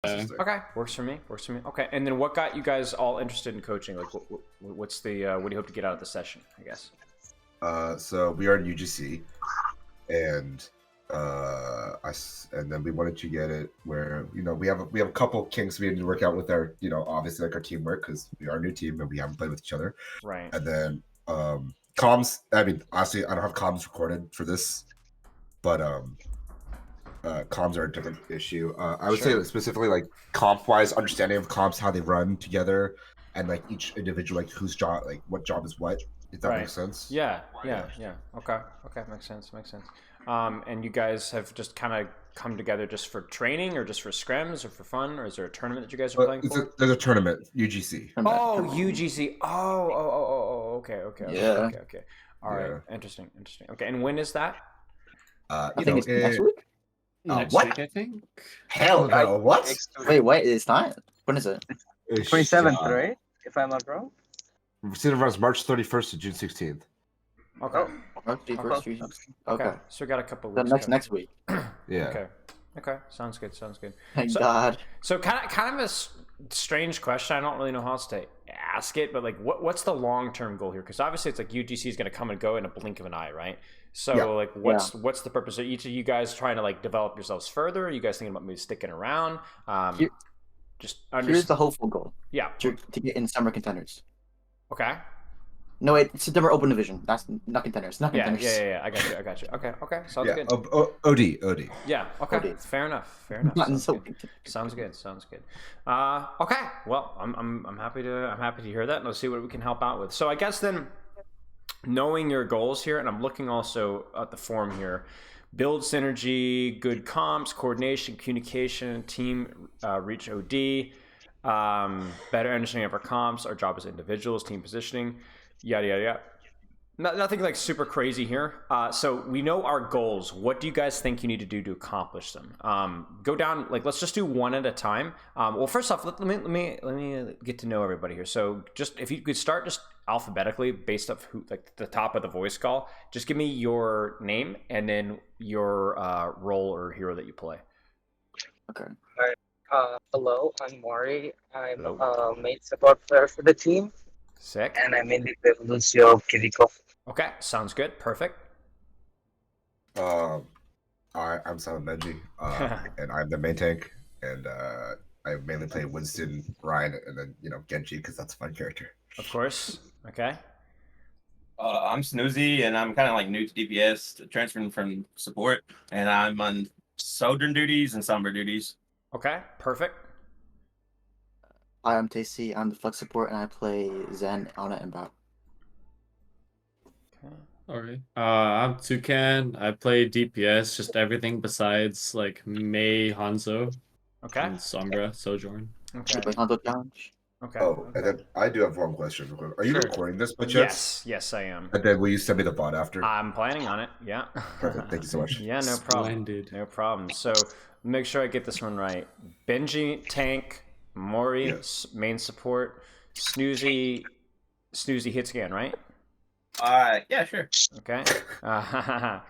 Okay, works for me. Okay, and then what got you guys all interested in coaching? Like, what's the what do you hope to get out of the session? I guess. So we are in UGC, and and then we wanted to get it where we have a couple kinks we need to work out with our obviously like our teamwork because we are a new team and we haven't played with each other. Right. And then comms. I mean, honestly, I don't have comms recorded for this, but comms are a different issue. I would say that specifically like comp wise, understanding of comps, how they run together, and like each individual, like whose job, like what job is what. If that makes sense. Yeah. Okay, makes sense. And you guys have just kind of come together just for training, or just for scrims, or for fun, or is there a tournament that you guys are playing for? There's a tournament, UGC. Oh, UGC. Oh. Okay. Yeah. Okay. All right. Interesting. Okay, and when is that? I think it's next week. Next what? week, I think. Hell no! What? Wait, it's not. When is it? 27th, right? If I'm not wrong. Season runs March 31st to June 16th. Okay. Okay. So we got a couple weeks. Next week. Yeah. Okay. Sounds good. Thank God. So kind of a strange question. I don't really know how else to ask it, but like, what's the long-term goal here? Because obviously it's like UGC is going to come and go in a blink of an eye, right? So like, what's the purpose? Are each of you guys trying to like develop yourselves further? Are you guys thinking about maybe sticking around? Here's the hopeful goal. Yeah. To get in summer contenders. Okay. No, it's a different open division. That's not contenders. Not contenders. Yeah. I got you. Okay. Sounds good. OD. Yeah. Okay. OD. Fair enough. Sounds good. Okay. Well, I'm happy to hear that, and let's see what we can help out with. So I guess then, knowing your goals here, and I'm looking also at the form here: build synergy, good comps, coordination, communication, team reach OD, better understanding of our comps, our job as individuals, team positioning. Yada. Nothing like super crazy here. So we know our goals. What do you guys think you need to do to accomplish them? Go down. Like, let's just do one at a time. Well, first off, let me get to know everybody here. So just if you could start just alphabetically based off who, like the top of the voice call. Just give me your name and then your role or hero that you play. Okay. All right. Hello, I'm Maury. I'm main support player for the team. Sick. And I'm in the Lucio Kiriko. Okay, sounds good. Perfect. I'm Simon Benji, and I'm the main tank, and I mainly play Winston, Ryan, and then Genji because that's a fun character. Of course. Okay. I'm Snoozy, and I'm kind of like new to DPS, transferring from support, and I'm on Sojourn duties and Sombra duties. Okay, perfect. I am Tasty. I'm the flex support, and I play Zen, Ana, and Bao. Okay. Alright. I'm Toucan. I play DPS, just everything besides like Mei, Hanzo, Okay. and Sombra, Sojourn. Okay. I play Hanzo Challenge. Okay. And then I do have one question. Are you recording this by chance? Yes, I am. And then will you send me the bot after? I'm planning on it. Yeah. Perfect. Thank you so much. Yeah, no problem. Splendid. No problem. So make sure I get this one right. Benji tank, Mori main support, Snoozy hits again, right? Yeah, sure. Okay.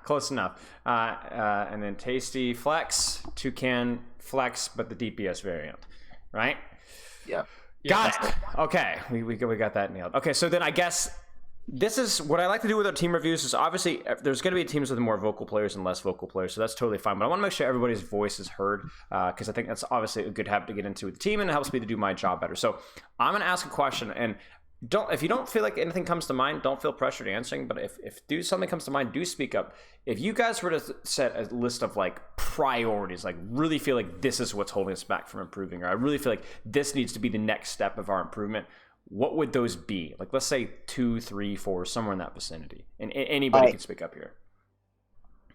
Close enough. And then Tasty flex, Toucan flex, but the DPS variant, right? Yeah. Got it. Okay, we got that nailed. Okay, so then I guess this is what I like to do with our team reviews. Is obviously there's going to be teams with more vocal players and less vocal players, so that's totally fine. But I want to make sure everybody's voice is heard because I think that's obviously a good habit to get into with the team, and it helps me to do my job better. So I'm going to ask a question, and if you don't feel like anything comes to mind, don't feel pressured answering. But if something comes to mind, do speak up. If you guys were to set a list of like priorities, like really feel like this is what's holding us back from improving, or I really feel like this needs to be the next step of our improvement, what would those be? Like, let's say 2, 3, 4, somewhere in that vicinity. And anybody can speak up here.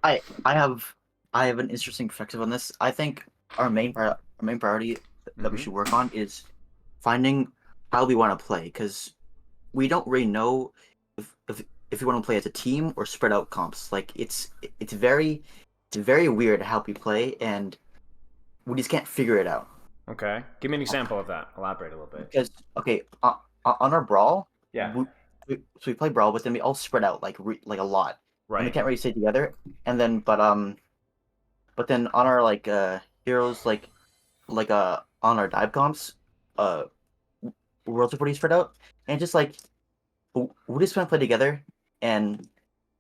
I have an interesting perspective on this. I think our main priority that we should work on is finding how we want to play, because we don't really know if we want to play as a team or spread out comps. Like it's very weird how we play, and we just can't figure it out. Okay, give me an example of that. Elaborate a little bit. Because on our brawl, so we play brawl, but then we all spread out like a lot. Right. And we can't really stay together. And then but then on our like heroes, like like on our dive comps, worlds are pretty spread out, and just like we just want to play together, and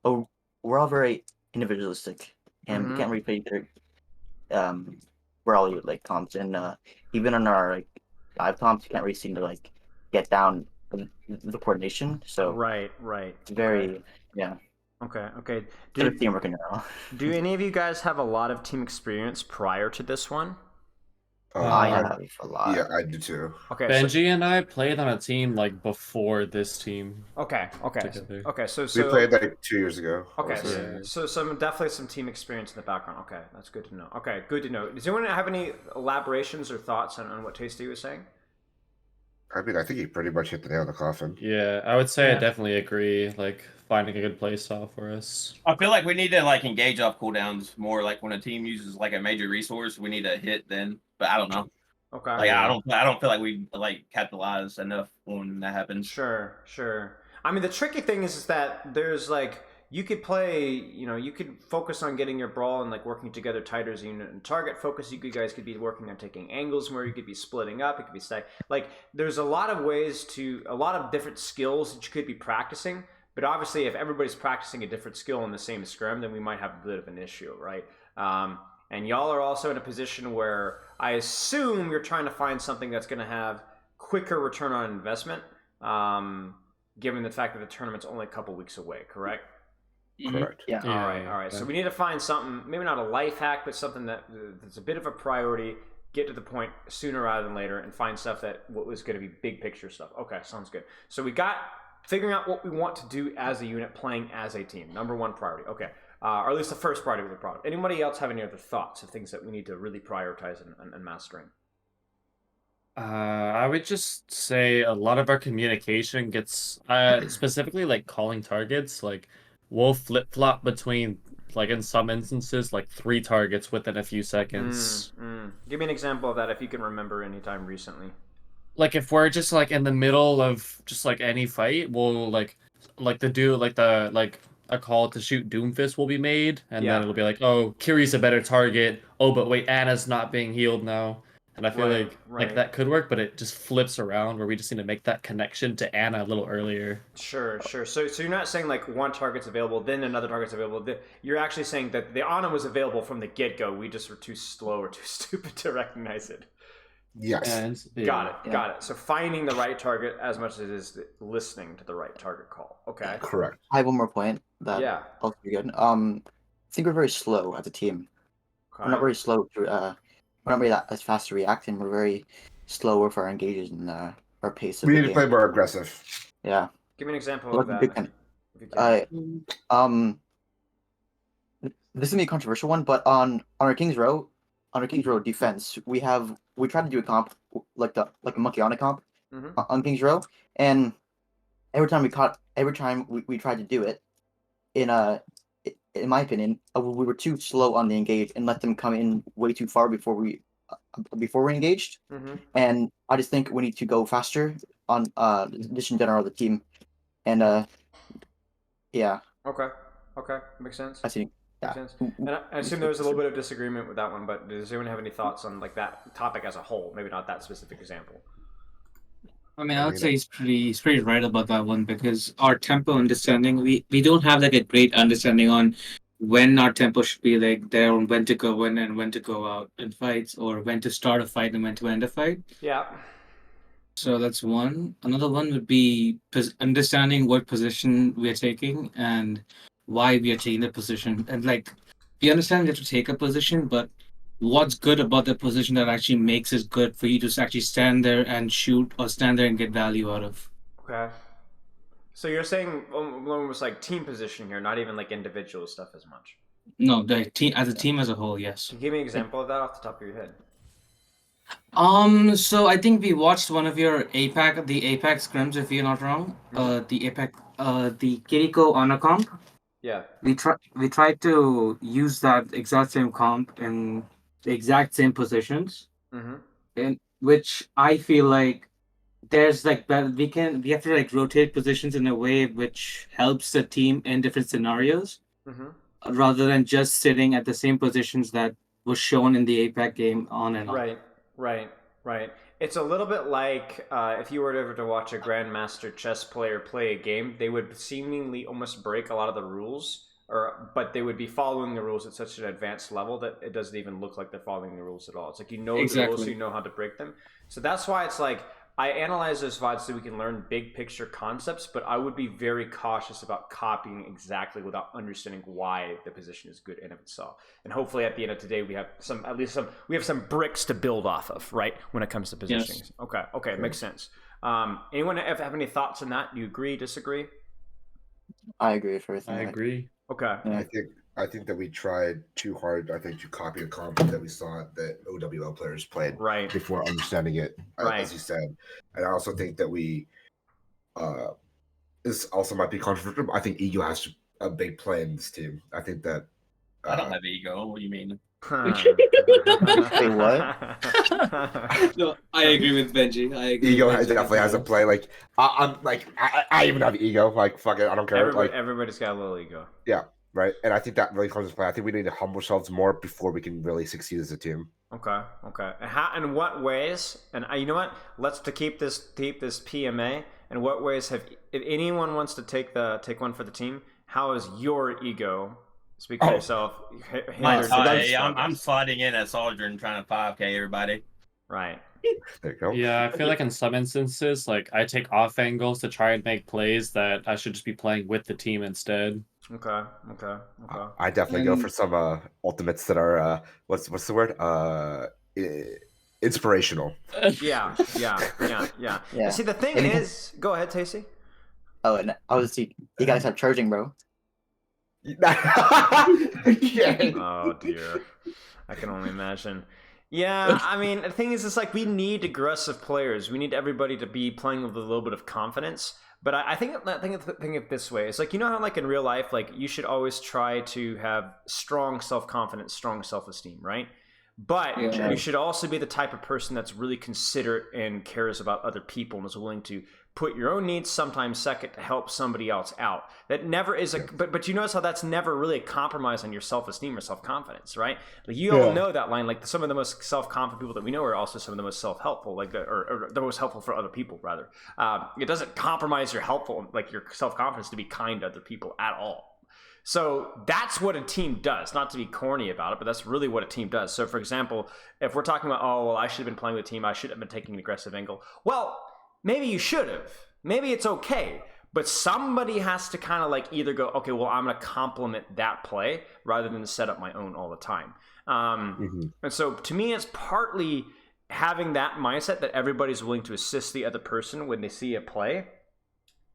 we're all very individualistic, and we can't really play together. We're all like comps, and even on our like dive comps, you can't really seem to like get down the coordination. So Right. it's very Okay. sort of teamwork in general. Do any of you guys have a lot of team experience prior to this one? I have a lot. Yeah, I do too. Okay. Benji and I played on a team like before this team. Okay. Together. Okay. So We played like 2 years ago. Okay, also. so some definitely some team experience in the background. Okay, that's good to know. Okay, good to know. Does anyone have any elaborations or thoughts on what Tasty was saying? I mean, I think he pretty much hit the nail on the coffin. Yeah, I would say Yeah. I definitely agree. Like finding a good play style for us. I feel like we need to like engage off cooldowns more. Like when a team uses like a major resource, we need to hit then. But I don't know. Okay. Like I don't feel like we like capitalize enough when that happens. Sure. I mean, the tricky thing is that there's like you could play, you could focus on getting your brawl and like working together tighter as a unit and target focus. You guys could be working on taking angles more. You could be splitting up. It could be like there's a lot of a lot of different skills that you could be practicing. But obviously, if everybody's practicing a different skill in the same scrim, then we might have a bit of an issue, right? And y'all are also in a position where I assume you're trying to find something that's going to have quicker return on investment, given the fact that the tournament's only a couple weeks away, correct? Correct. Yeah. All right. So we need to find something, maybe not a life hack, but something that's a bit of a priority. Get to the point sooner rather than later, and find stuff that what was going to be big picture stuff. Okay, sounds good. So we got figuring out what we want to do as a unit, playing as a team. Number one priority. Okay. Or at least the first priority of the product. Anybody else have any other thoughts of things that we need to really prioritize and mastering? I would just say a lot of our communication gets specifically like calling targets. Like we'll flip flop between like in some instances like 3 targets within a few seconds. Give me an example of that if you can remember any time recently. Like if we're just like in the middle of just like any fight, we'll like a call to shoot Doomfist will be made, and then it'll be like, oh, Kiri's a better target. Oh, but wait, Anna's not being healed now. And I feel like that could work, but it just flips around where we just need to make that connection to Anna a little earlier. Sure. So you're not saying like one target's available, then another target's available. You're actually saying that the Anna was available from the get-go. We just were too slow or too stupid to recognize it. Yes. Got it. So finding the right target as much as it is listening to the right target call. Okay. Correct. I have one more point that also be good. I think we're very slow as a team. Okay. We're not very slow to we're not really that as fast to react, and we're very slow with our engages and our pace of We the need to game. play more aggressive. Yeah. Give me an example of that. If you can. This is gonna be a controversial one, but on our King's Row defense, we tried to do a comp like a monkey on a comp on King's Row, and every time we tried to do it, in my opinion, we were too slow on the engage and let them come in way too far before we engaged. And I just think we need to go faster on just in general the team, and yeah. Okay, makes sense. I think. Yeah. And I assume there was a little bit of disagreement with that one, but does anyone have any thoughts on like that topic as a whole? Maybe not that specific example. I mean, I would say he's pretty right about that one, because our tempo understanding, we don't have like a great understanding on when our tempo should be like there, on when to go in and when to go out in fights, or when to start a fight and when to end a fight. Yeah. So that's one. Another one would be understanding what position we are taking and why we are taking the position. And like, we understand we have to take a position, but what's good about the position that actually makes it good for you to actually stand there and shoot, or stand there and get value out of. Okay. So you're saying almost like team position here, not even like individual stuff as much. No, the team as a whole, yes. Can you give me an example of that off the top of your head? So I think we watched one of your the APAC scrims, if you're not wrong. The Kiriko Honor comp. Yeah. We tried to use that exact same comp in the exact same positions. In which I feel like there's like we have to like rotate positions in a way which helps the team in different scenarios, rather than just sitting at the same positions that was shown in the APAC game on and on. Right, right. It's a little bit like if you were ever to watch a grandmaster chess player play a game, they would seemingly almost break a lot of the rules, but they would be following the rules at such an advanced level that it doesn't even look like they're following the rules at all. It's like you know the rules, so you know how to break them. So that's why it's like I analyze those VODs so we can learn big picture concepts, but I would be very cautious about copying exactly without understanding why the position is good in of itself. And hopefully at the end of today we have some bricks to build off of, right? When it comes to positioning. Yes. Okay, it makes sense. Anyone have any thoughts on that? Do you agree, disagree? I agree with everything. I agree. Okay. Yeah. I think that we tried too hard, I think, to copy a comp that we saw that OWL players played before understanding it, as you said. And I also think that this also might be controversial. I think ego has a big play in this team. I think that... I don't have ego. What do you mean? Wait, what? No, I agree with Benji. I agree. Ego definitely has a play. Like, I even have ego. Like, fuck it, I don't care. Everybody's got a little ego. Yeah. Right, and I think that really comes into play. I think we need to humble ourselves more before we can really succeed as a team. Okay. And how? In what ways? And you know what? Let's keep this PMA. In what ways if anyone wants to take one for the team? How is your ego? Speak for yourself. I'm sliding in as Aldrin trying to 5K everybody. Right. There you go. Yeah, I feel like in some instances, like I take off angles to try and make plays that I should just be playing with the team instead. Okay. I definitely go for some ultimates that are what's the word? Inspirational. Yeah. See, the thing is, go ahead, Tacey. Oh, and obviously you guys have charging, bro. Oh dear, I can only imagine. Yeah, I mean, the thing is, it's like we need aggressive players. We need everybody to be playing with a little bit of confidence. But I think of it this way. It's like, you know how like in real life, like you should always try to have strong self-confidence, strong self-esteem, right? But you should also be the type of person that's really considerate and cares about other people and is willing to put your own needs sometimes second to help somebody else out. That never is but you notice how that's never really a compromise on your self-esteem or self-confidence, right? Like you all know that line. Like some of the most self-confident people that we know are also some of the most self-helpful, like or the most helpful for other people, rather. It doesn't compromise your your self-confidence to be kind to other people at all. So that's what a team does, not to be corny about it, but that's really what a team does. So for example, if we're talking about, I should have been playing with a team, I should have been taking an aggressive angle. Well, maybe you should have. Maybe it's okay. But somebody has to kind of like either go, okay, well, I'm going to complement that play rather than set up my own all the time. And so to me, it's partly having that mindset that everybody's willing to assist the other person when they see a play.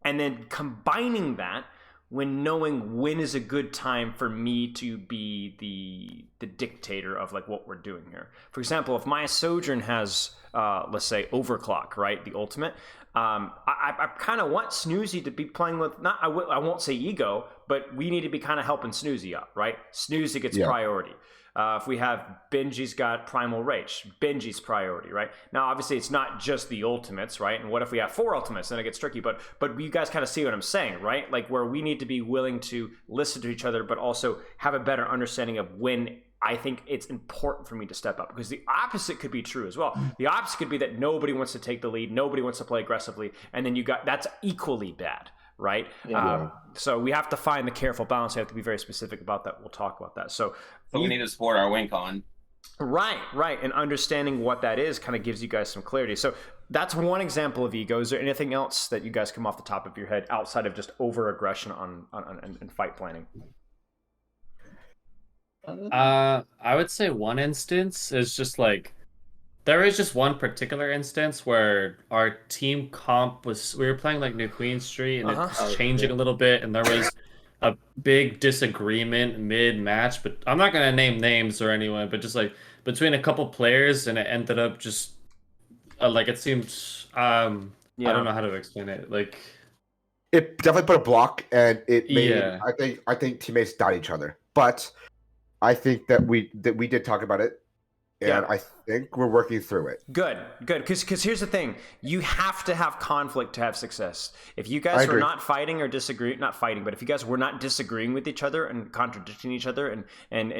And then combining that when knowing when is a good time for me to be the dictator of like what we're doing here. For example, if my Sojourn has, let's say, overclock, right, the ultimate, I kind of want Snoozy to be playing with, I won't say ego, but we need to be kind of helping Snoozy up, right? Snoozy gets priority. If we have Benji's got Primal Rage, Benji's priority, right? Now, obviously, it's not just the ultimates, right? And what if we have 4 ultimates? Then it gets tricky. But you guys kind of see what I'm saying, right? Like where we need to be willing to listen to each other, but also have a better understanding of when I think it's important for me to step up. Because the opposite could be true as well. The opposite could be that nobody wants to take the lead, nobody wants to play aggressively, and then that's equally bad. Right. So we have to find the careful balance. We have to be very specific about that. We'll talk about that. So we need to support our win con. Right. And understanding what that is kind of gives you guys some clarity. So that's one example of ego. Is there anything else that you guys come off the top of your head outside of just over aggression on fight planning? I would say one instance is just like, there is just one particular instance where our team comp we were playing like New Queen Street and it was changing a little bit, and there was a big disagreement mid-match, but I'm not gonna name names or anyone, but just like between a couple players, and it ended up just like it seemed I don't know how to explain it. Like it definitely put a block, and it made I think teammates doubt each other. But I think that we did talk about it. And I think we're working through it. Good. Because here's the thing. You have to have conflict to have success. If you guys were not fighting or but if you guys were not disagreeing with each other and contradicting each other then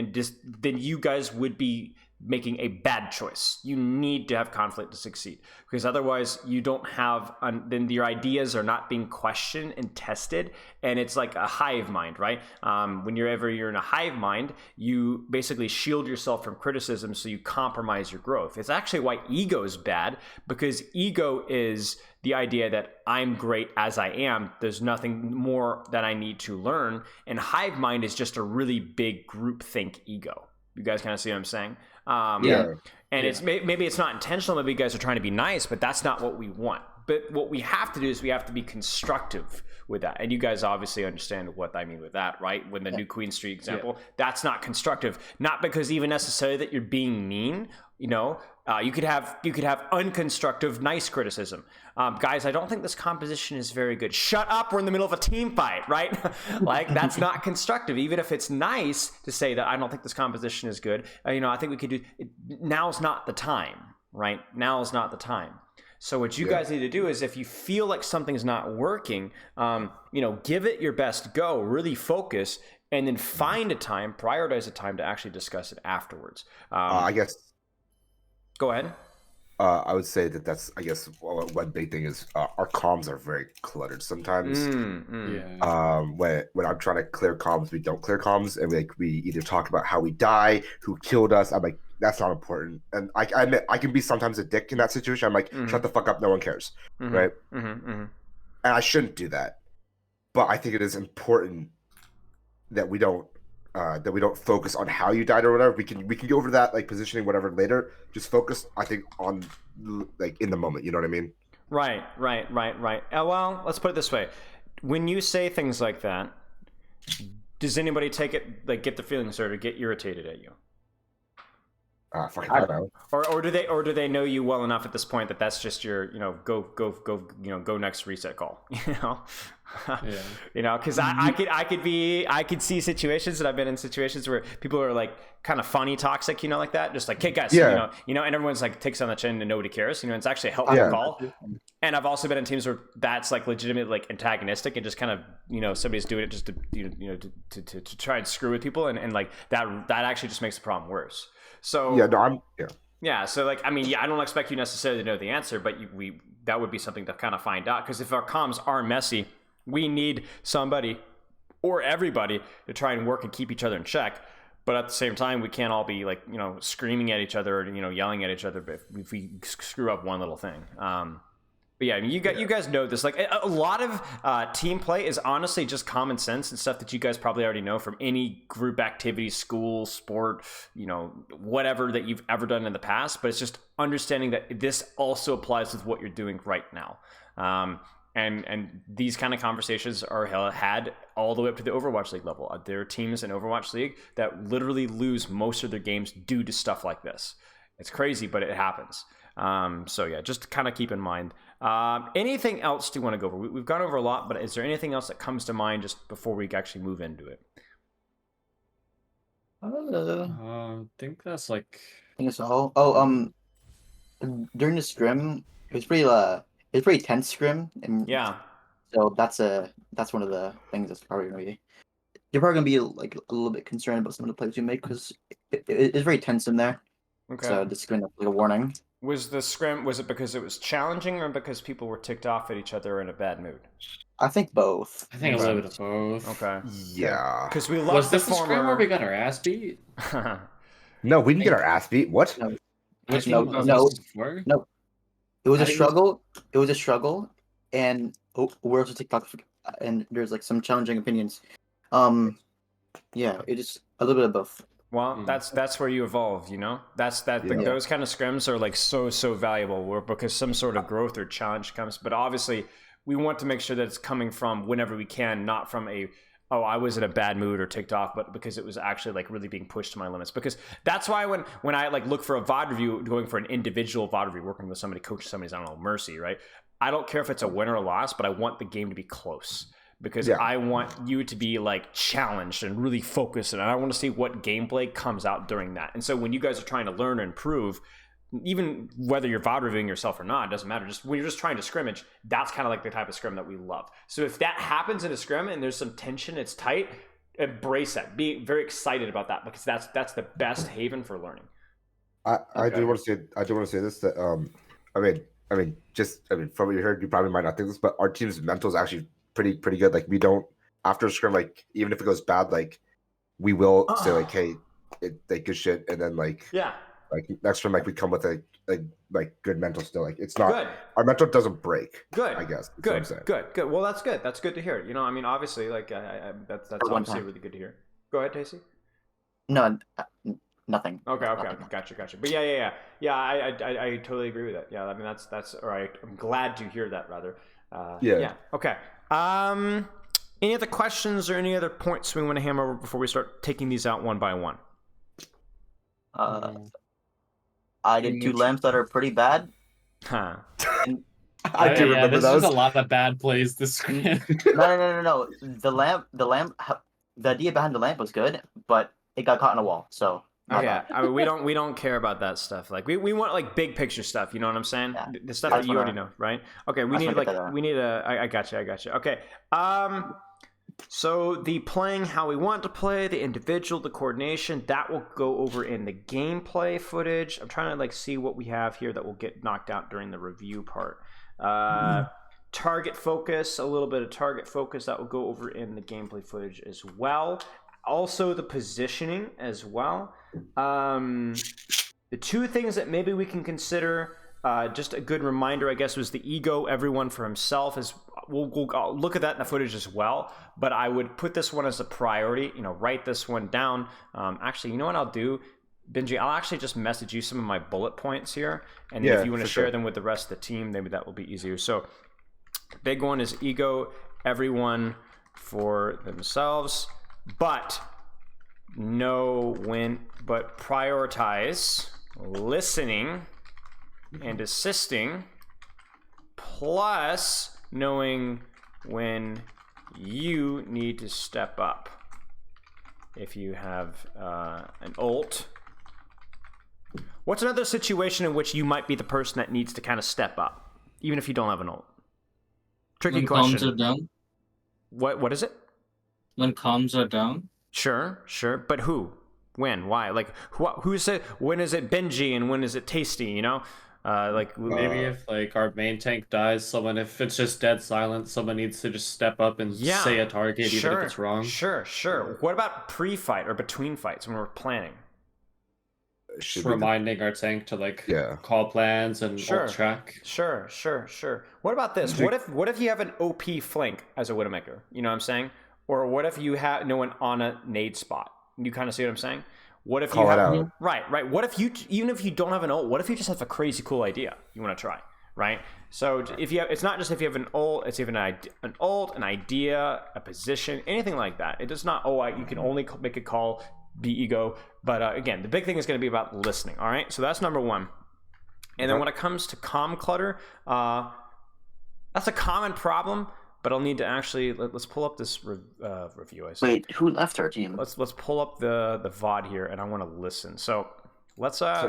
you guys would be making a bad choice. You need to have conflict to succeed, because otherwise you don't have, then your ideas are not being questioned and tested, and it's like a hive mind, right? When you're in a hive mind, you basically shield yourself from criticism, so you compromise your growth. It's actually why ego is bad, because ego is the idea that I'm great as I am. There's nothing more that I need to learn. And hive mind is just a really big groupthink ego. You guys kind of see what I'm saying? And it's maybe it's not intentional. Maybe you guys are trying to be nice, but that's not what we want. But what we have to do is we have to be constructive with that. And you guys obviously understand what I mean with that, right? When the new Queen Street example, that's not constructive. Not because even necessarily that you're being mean. You know, you could have unconstructive, nice criticism. Guys, I don't think this composition is very good. Shut up! We're in the middle of a team fight, right? Like, that's not constructive. Even if it's nice to say that I don't think this composition is good. I think we could do. Now's not the time, right? Now is not the time. So what you guys need to do is, if you feel like something's not working, give it your best go. Really focus, and then find a time, prioritize a time to actually discuss it afterwards. I guess. Go ahead. I would say that's, I guess, one big thing is our comms are very cluttered sometimes. When I'm trying to clear comms, we don't clear comms, and we either talk about how we die, who killed us. I'm like, that's not important. And I admit I can be sometimes a dick in that situation. I'm like, shut the fuck up, no one cares, right? And I shouldn't do that, but I think it is important that we don't focus on how you died or whatever. We can go over that, like positioning, whatever, later. Just focus, I think, on like in the moment. You know what I mean? Right. Well, let's put it this way: when you say things like that, does anybody take it, like, get the feelings hurt or get irritated at you? Fucking I don't know. Or do they know you well enough at this point that that's just your, go next reset call, because I could see situations, that I've been in situations where people are like kind of funny toxic, like that, just like, hey guys, and everyone's like takes on the chin and nobody cares, it's actually a helpful call. And I've also been in teams where that's like legitimately like antagonistic and just kind of, somebody's doing it just to to try and screw with people, and like that actually just makes the problem worse. So so like, I don't expect you necessarily to know the answer, but that would be something to kind of find out, because if our comms are messy, we need somebody or everybody to try and work and keep each other in check. But at the same time, we can't all be like, screaming at each other or, yelling at each other if we screw up one little thing. But yeah, you guys know this. Like, a lot of team play is honestly just common sense and stuff that you guys probably already know from any group activity, school, sport, whatever that you've ever done in the past. But it's just understanding that this also applies with what you're doing right now. And these kind of conversations are had all the way up to the Overwatch League level. There are teams in Overwatch League that literally lose most of their games due to stuff like this. It's crazy, but it happens. So yeah, just to kind of keep in mind. Anything else do you want to go over? We've gone over a lot, but is there anything else that comes to mind just before we actually move into it? I think that's like. I think it's all. During the scrim, it was pretty tense scrim, and so that's one of the things that's probably gonna be. You're probably gonna be like a little bit concerned about some of the plays you make, because it's very tense in there. Okay. So this is going to be a warning. Was the scrim, was it because it was challenging or because people were ticked off at each other or in a bad mood? I think both. I think a little bit of both. Okay. Yeah. Because we loved Was this the scrim where we got our ass beat? No, we didn't get our ass beat. What? No. No. It was a struggle. It was a struggle, and we're also TikTok, and there's like some challenging opinions. Yeah, it is a little bit of both. Well, that's where you evolve, Those kind of scrims are like so valuable, because some sort of growth or challenge comes. But obviously, we want to make sure that it's coming from whenever we can, not from I was in a bad mood or ticked off, but because it was actually like really being pushed to my limits. Because that's why when I like look for a VOD review, going for an individual VOD review, working with somebody, coaching somebody's, Mercy, right? I don't care if it's a win or a loss, but I want the game to be close. Because I want you to be like challenged and really focused, and I want to see what gameplay comes out during that. And so when you guys are trying to learn and improve, even whether you're VOD reviewing yourself or not, it doesn't matter. Just when you're just trying to scrimmage, that's kind of like the type of scrim that we love. So if that happens in a scrim and there's some tension, it's tight, embrace that. Be very excited about that, because that's the best haven for learning. I do want to say this that I mean from what you heard, you probably might not think this, but our team's mental is actually pretty good. Like we don't after a scrim, like even if it goes bad, like we will say like, hey, like good shit, and then like next time like we come with a like good mental still. Like it's not our mental doesn't break. Good, I guess. Good. Well, that's good. That's good to hear. You know, I mean, obviously, like that's obviously really good to hear. Go ahead, Tacey. No, nothing. Okay, gotcha. But yeah. I totally agree with that. Yeah, I mean that's all right. I'm glad to hear that rather. Yeah. Okay. Any other questions or any other points we want to hammer over before we start taking these out one by one? I did 2 lamps that are pretty bad. Huh. I do remember there's those. Just a lot of bad plays this scrim. No. The lamp. The idea behind the lamp was good, but it got caught in a wall. So. Okay, I mean, we don't care about that stuff. Like we want like big picture stuff. You know what I'm saying? Yeah. The stuff that you already know, right? Okay, we need I got you. Okay. So the playing how we want to play, the individual, the coordination, that will go over in the gameplay footage. I'm trying to like see what we have here that will get knocked out during the review part. Target focus, a little bit of target focus that will go over in the gameplay footage as well. Also the positioning as well. The 2 things that maybe we can consider, just a good reminder, I guess, was the ego, everyone for himself. Is we'll look at that in the footage as well, but I would put this one as a priority, write this one down. Actually, you know what I'll do, Benji? I'll actually just message you some of my bullet points here, and if you want to share them with the rest of the team, maybe that will be easier. So big one is ego, everyone for themselves, but prioritize listening and assisting, plus knowing when you need to step up. If you have an ult, what's another situation in which you might be the person that needs to kind of step up, even if you don't have an ult? Tricky question. When comms are down. What is it? When comms are down. Sure. But who? When? Why? Like, who said? When is it Benji and when is it Tasty? Maybe if like our main tank dies, if it's just dead silent, someone needs to just step up and say a target, even if it's wrong. Sure. What about pre-fight or between fights when we're planning? Just reminding our tank to call plans and ult track. Sure. What about this? What if you have an OP flank as a Widowmaker? You know what I'm saying? Or what if you have no one on a nade spot? You kind of see what I'm saying? What if you have right? What if you, even if you don't have an ult, what if you just have a crazy cool idea you want to try, right? So if you have, it's not just if you have an ult, it's even an ult, an idea, a position, anything like that. It does not. You can only make a call, be ego. But again, the big thing is going to be about listening. All right, so that's number 1. And then when it comes to comm clutter, that's a common problem. But I'll need to actually let's pull up this review. Wait, who left our team? Let's pull up the VOD here, and I want to listen. So let's. I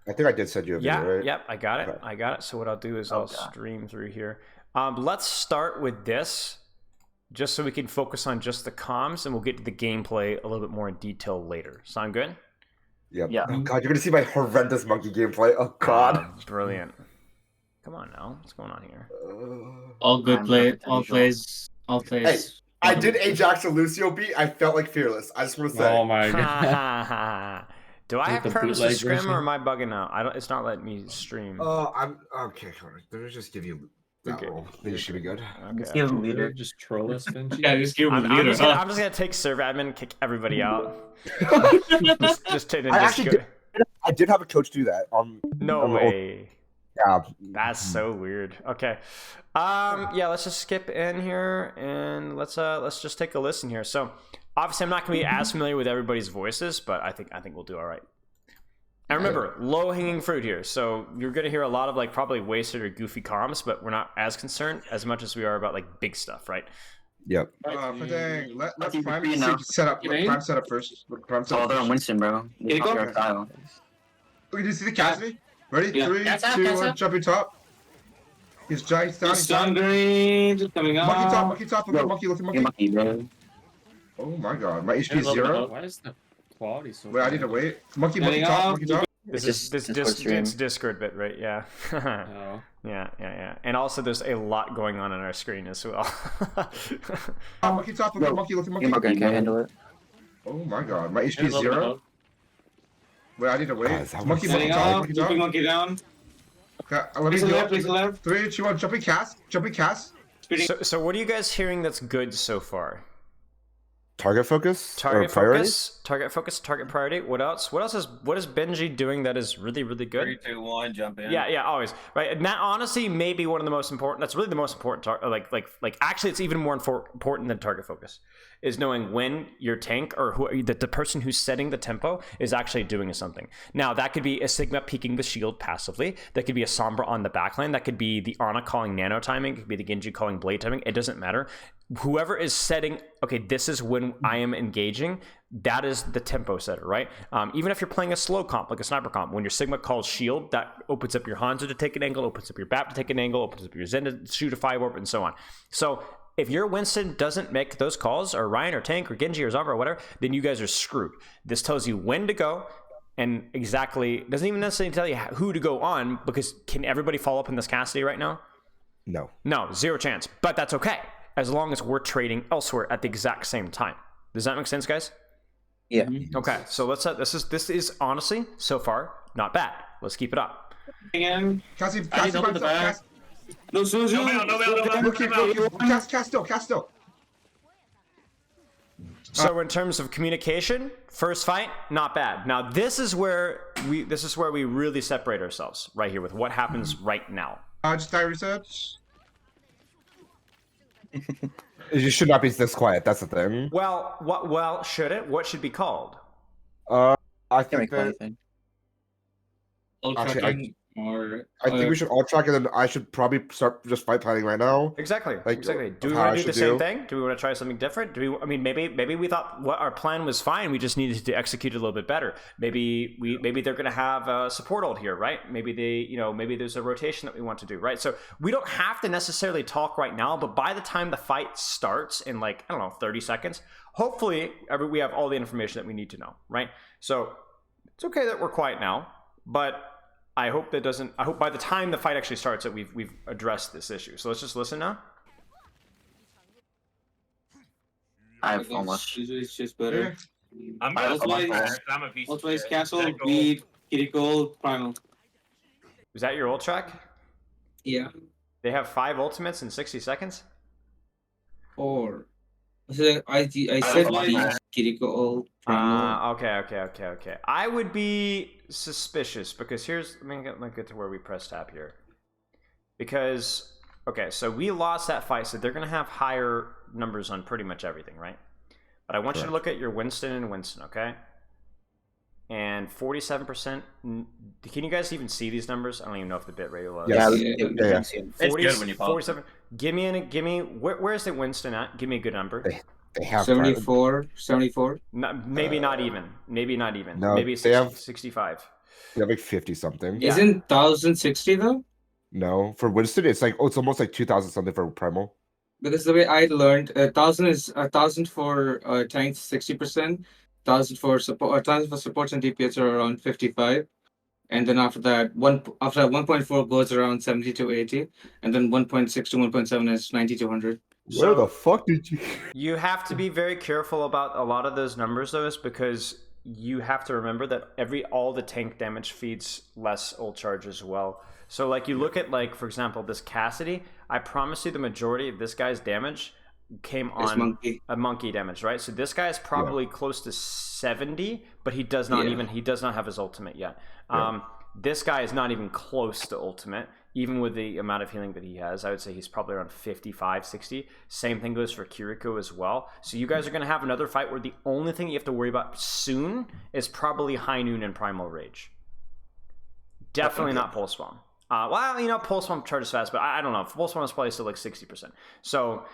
think I did send you a video. Right? Yep, I got it. Okay. I got it. So what I'll do is I'll stream through here. Let's start with this, just so we can focus on just the comms, and we'll get to the gameplay a little bit more in detail later. Sound good? Yep. Yeah. Oh God, you're gonna see my horrendous monkey gameplay. Oh God. Brilliant. Come on now, what's going on here? All good play, all plays. Hey, I did Ajax and Lucio beat. I felt like fearless. I just want to say. Oh my God. Do I have perms to scrim, or am I bugging out? It's not letting me stream. Oh, I'm okay. Let me just give you that role. You should be good. Okay. Just give him leader. Just troll us, Benji. Yeah, just give him leader. I'm just gonna take server admin, kick everybody out. I did have a coach do that. No way. Yeah. That's so weird. Okay. Let's just skip in here and let's just take a listen here. So obviously I'm not gonna be as familiar with everybody's voices, but I think we'll do all right. And remember, low-hanging fruit here. So you're gonna hear a lot of probably wasted or goofy comms, but we're not as concerned as much as we are about big stuff, right? Yep. Let's prime set up. Prime set up first. They're on Winston, bro. Did you see the Cassidy? Ready? Yeah. 3, 2, 1, jump your top. He's down. He's down. Just coming out. Monkey top. Look at monkey. Bro. Oh my God, my HP is 0. Why is the quality so Wait, I need to wait. Monkey top. This it's Discord bit, right? Yeah. Oh. Yeah. And also, there's a lot going on our screen as well. Monkey top, monkey. Morgan can't handle it. Oh my god, my HP is 0. Wait, I need to wait. Monkey top. Monkey down. Okay, let me left. 3, 2, 1. Jumping cast. So what are you guys hearing that's good so far? Target focus. Target priority. What else? What is Benji doing that is really good? 3, 2, 1, jump in. Yeah, always. Right. And that honestly may be one of the most important. That's really the most important. Like actually, it's even more important than target focus. Is knowing when your tank or the person who's setting the tempo is actually doing something. Now that could be a Sigma peeking the shield passively. That could be a Sombra on the backline. That could be the Ana calling nano timing. It could be the Genji calling blade timing. It doesn't matter. Whoever is setting, okay, this is when I am engaging, that is the tempo setter, right? Even if you're playing a slow comp, like a sniper comp, when your Sigma calls shield, that opens up your Hanzo to take an angle, opens up your BAP to take an angle, opens up your Zen to shoot a 5-warp, and so on. So if your Winston doesn't make those calls, or Ryan or Tank or Genji or Zombra or whatever, then you guys are screwed. This tells you when to go, and exactly, doesn't even necessarily tell you who to go on, because can everybody follow up in this Cassidy right now? No, 0 chance. But that's okay, as long as we're trading elsewhere at the exact same time. Does that make sense, guys? Yeah. Okay, so let's this is honestly so far not bad. Let's keep it up. Again. Cassie, Cast still. So in terms of communication, first fight, not bad. Now this is where we really separate ourselves right here with what happens right now. Just die research. You should not be this quiet. That's the thing. Well, what should it? What should be called? I think that. Actually, I think we should all track, and then I should probably start just fight planning right now. Exactly. Do we want to do the same thing? Do we want to try something different? I mean, maybe we thought what our plan was fine. We just needed to execute it a little bit better. Maybe they're going to have a support ult here, right? Maybe maybe there's a rotation that we want to do, right? So we don't have to necessarily talk right now, but by the time the fight starts in 30 seconds, hopefully we have all the information that we need to know, right? So it's okay that we're quiet now, but I hope by the time the fight actually starts that we've addressed this issue. So let's just listen now. I have almost. It's just better. I'm a piece of shit. Castle, Weed, Kiriko, Primal. Was that your ult track? Yeah. They have 5 ultimates in 60 seconds? Or I said my Kiriko ult. Okay. I would be suspicious because let me get to where we press tab here. Because, okay, so we lost that fight, so they're going to have higher numbers on pretty much everything, right? But I want you to look at your Winston, okay? And 47%. Can you guys even see these numbers? I don't even know if the bit rate was. Yeah. It's good when you pop. 47. Give me. Where's the Winston at? Give me a good number. They have 74. Maybe not even. No, maybe 65. They have 50 something. Yeah. Isn't 1060 though? No, for Winston it's it's almost 2000 something for Primal. Because the way I learned, 1,000 for tanks 60%, 1,000 for support, 1,000 for supports and DPS are around 55, and then after that 1.4 goes around 70 to 80, and then 1.6 to 1.7 is 90 to 100. Where the fuck did you? You have to be very careful about a lot of those numbers, though, because you have to remember that all the tank damage feeds less ult charge as well. So you look at for example, this Cassidy. I promise you, the majority of this guy's damage came on a monkey damage, right? So this guy is probably close to 70, but he does not have his ultimate yet. This guy is not even close to ultimate. Even with the amount of healing that he has, I would say he's probably around 55, 60. Same thing goes for Kiriko as well. So you guys are going to have another fight where the only thing you have to worry about soon is probably High Noon and Primal Rage. Definitely not Pulse Bomb. Pulse Bomb charges fast, but I don't know. Pulse Bomb is probably still 60%. So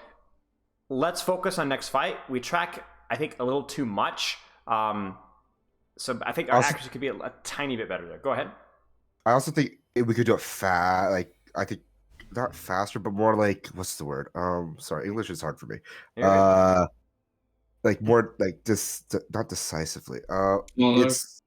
let's focus on next fight. We track, I think, a little too much. So I think our accuracy could be a tiny bit better there. Go ahead. I also think we could do it fast. I think not faster, but more what's the word? Sorry, English is hard for me. More not decisively. It's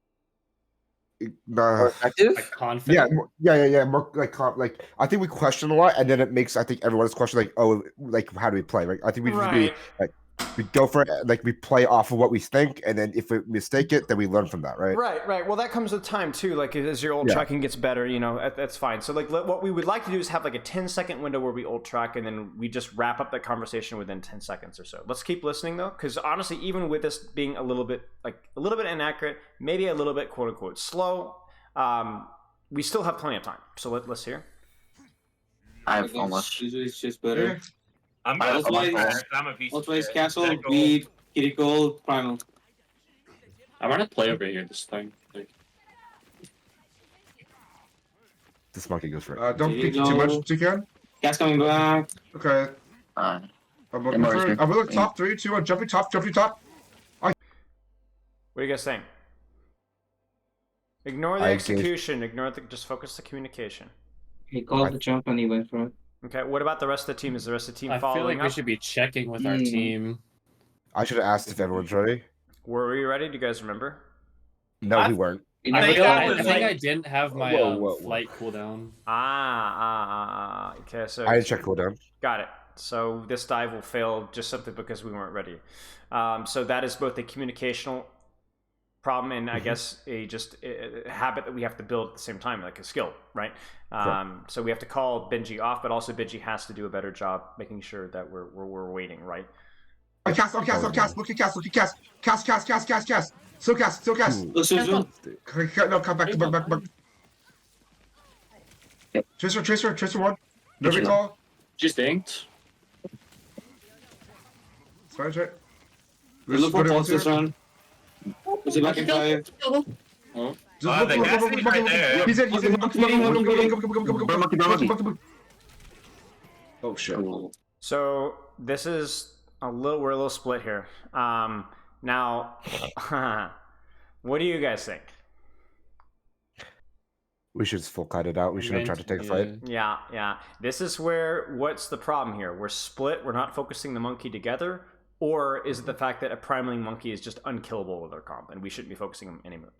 More effective? Like confident. Yeah. More like I think we question a lot, and then it makes I think everyone's question like, oh, like how do we play? Right? I think we just be like we go for it, like we play off of what we think, and then if we mistake it, then we learn from that, right? Right. Well, that comes with time too. Like as your ult tracking gets better, you know, that's fine. So like what we would like to do is have like a 10-second window where we ult track, and then we just wrap up that conversation within 10 seconds or so. Let's keep listening though, because honestly, even with this being a little bit inaccurate, maybe a little bit quote unquote slow, we still have plenty of time. So let's hear. I've almost. It's just better. I'm a piece of Otherwise, shit. Castle, That goal- Weed, Kitty Gold, Primal. I want to play over here this thing. Like, This monkey goes for it. Don't peek too much if you can. Gas coming back. Okay. I'm looking for. I'm looking top 3, 2, 1. Jumping top. What do you guys think? Ignore the execution. Just focus the communication. He called the jump and he went for it. Okay. What about the rest of the team? Is the rest of the team I following feel like up? we should be checking with our team. I should have asked if everyone's ready. Were we ready? Do you guys remember? No, we weren't. I think like- I didn't have my flight cooldown. Okay, so I didn't check cooldown. got it. So this dive will fail just simply because we weren't ready. So that is both a communicational problem and I guess a habit that we have to build at the same time, like a skill, right? So we have to call Benji off, but also Benji has to do a better job making sure that we're waiting, right? I'm cast. Look at cast. Cast. Still cast. No, come back. Tracer 1. No recall. Just inked. Sorry. We look for pulse this round. Was it back in 5? Just look right there. He's in. Oh shit. So this is we're a little split here. Now, what do you guys think? We should just full cut it out. We shouldn't have tried to take a fight. Yeah. This is what's the problem here? We're split. We're not focusing the monkey together. Or is it the fact that a primaling monkey is just unkillable with our comp and we shouldn't be focusing him anymore?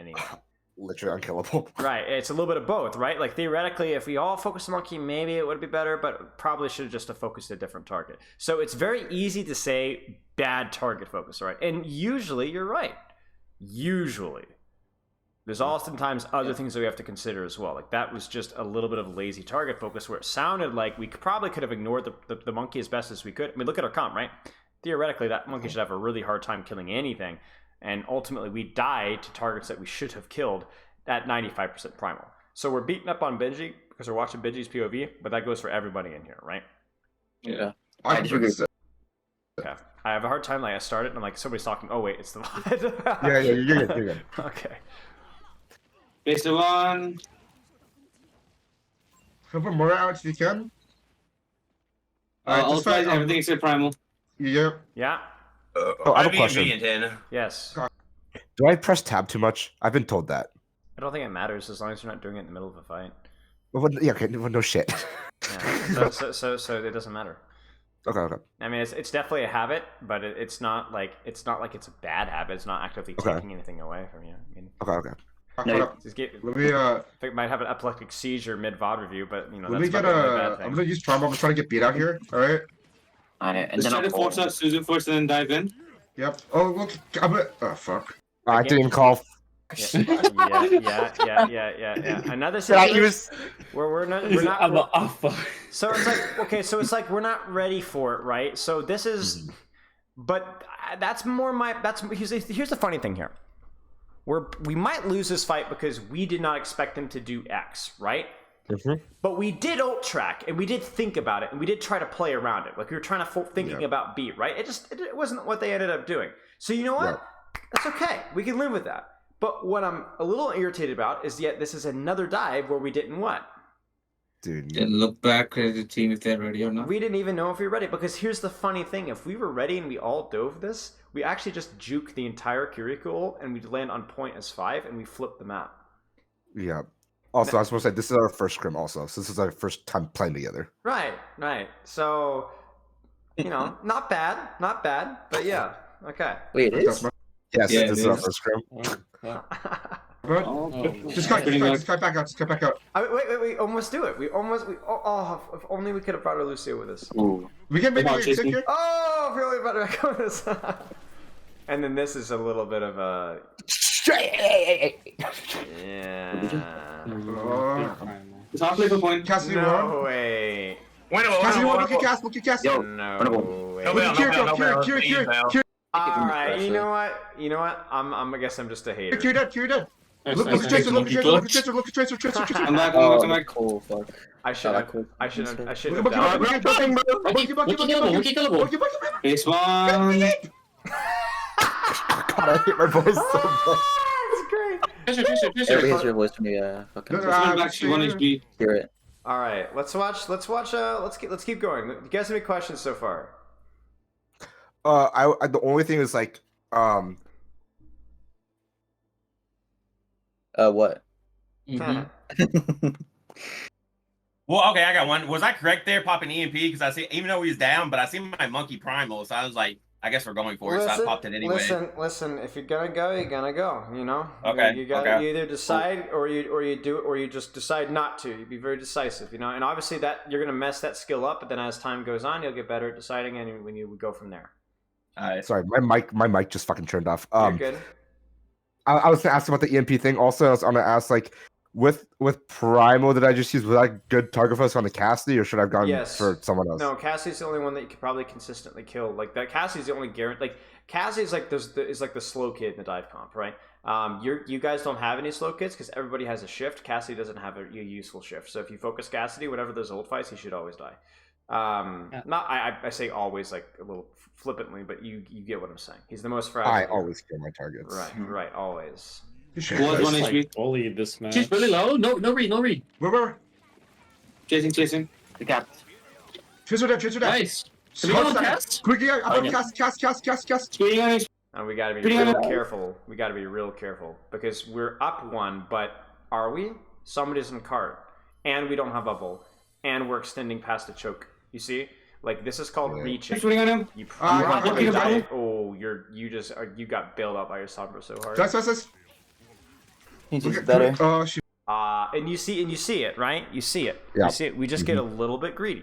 Literally unkillable. Right. It's a little bit of both, right? Like theoretically, if we all focus the monkey, maybe it would be better, but probably should have just focused a different target. So it's very easy to say bad target focus, right? And usually you're right. Usually. There's oftentimes other things that we have to consider as well. Like that was just a little bit of lazy target focus where it sounded like we probably could have ignored the monkey as best as we could. I mean, look at our comp, right? Theoretically, that monkey should have a really hard time killing anything. And ultimately, we die to targets that we should have killed at 95% primal. So we're beating up on Benji because we're watching Benji's POV, but that goes for everybody in here, right? Yeah. I agree. Okay. I have a hard time. Like I started, and I'm like, somebody's talking. Oh wait, it's the VOD. Yeah, you're good. Okay. Base 1. Can put more out if you can. All fight everything except Primal. Yeah. Yeah. Oh, I have a question. Yes. Do I press tab too much? I've been told that. I don't think it matters as long as you're not doing it in the middle of a fight. Well, yeah, okay, no shit. Yeah. So it doesn't matter. Okay. I mean, it's definitely a habit, but it's not like it's a bad habit. It's not actively taking anything away from you. I mean, Okay. Let me it might have an epileptic seizure mid VOD review, but you know. Let me that's get probably a bad thing. I'm gonna use trauma. I'm trying to get beat out here. All right. And then Try to force out Suzu first and then dive in. Yep. Oh look. Oh fuck. I didn't call. Yeah. Another situation where we're not. So it's like okay, so it's like we're not ready for it, right? So this is, but that's more here's the funny thing here. We might lose this fight because we did not expect them to do X, right? Mm-hmm. But we did ult track and we did think about it and we did try to play around it. Like we were trying to thinking about beat, right? It wasn't what they ended up doing. So you know what? That's okay. We can live with that. But what I'm a little irritated about is yet this is another dive where we didn't what? Dude. Then look back at the team if they're ready or not. We didn't even know if we were ready because here's the funny thing. If we were ready and we all dove this, we actually just juke the entire Kiriko ult and we'd land on point as 5 and we flip the map. Yeah. Also, I was supposed to say, this is our first scrim also. So this is our first time playing together. Right. So, you know, not bad. But yeah. Okay. Wait, it is? Yes, this is our first scrim. Bro, Oh, just cut pretty much. back out. Just cut back out. Wait, almost do it. If only we could have brought our Lucio with us. Ooh. We can make Come on, it sick Jason. here. Oh, if only about to go with us. And then this is a little bit of a... Yeah. Top level point. Cassidy, No way. Cassidy, look at Cass. Look at Cass. Yo, No way. Look at Kira. Alright, you know what? I guess I'm just a hater. Kira dead. Look Nice, at Tracer. nice. Look at Tracer. I'm back. I'm back. Cool, fuck. I should have Look done at Bucky. Base one. God, I hate my voice so much. That's great. Everybody hits your voice for me, fucking Back to 1 HP. hear it. Alright, let's keep going. You guys have any questions so far? I the only thing is like What? Well, okay, I got one. Was I correct there, popping EMP? Because I see, even though he's down, but I see my monkey primal, so I was like, I guess we're going for it. So I popped it anyway. Listen. If you're gonna go, you're gonna go. You know. Okay, You either decide or you do it, or you just decide not to. You be very decisive. You know. And obviously that you're gonna mess that skill up, but then as time goes on, you'll get better at deciding, and when you go from there. sorry, my mic just fucking turned off. You're good. I was gonna ask about the EMP thing. Also, I was gonna ask like with Primal that I just used, was that good target focus on the Cassidy, or should I have gone Yes. for someone else? No, Cassie's the only one that you could probably consistently kill. Like that, Cassie's the only guarantee. Like Cassie's like is like the slow kid in the dive comp, right? You guys don't have any slow kids because everybody has a shift. Cassidy doesn't have a useful shift. So if you focus Cassidy, whenever there's ult fights, he should always die. I say always like a little flippantly, but you get what I'm saying. He's the most fragile. I always kill my targets. Right, always. Was 1 HP. Bully this match. She's really low. No read. Where? Chasing. The cap. Tracer dead. Nice. Can we go on cast? Quickly, Cass. Swing on HP. And we gotta be Pretty real good. careful. We gotta be real careful because we're up 1, but are we? Somebody's in cart, and we don't have bubble, and we're extending past the choke. You see, like this is called reaching. Swing on him. You okay, probably you got bailed up by your Sombra so hard. That's. He's just better. Oh shit. And you see it, right? You see it. Yeah. You see it. We just get a little bit greedy.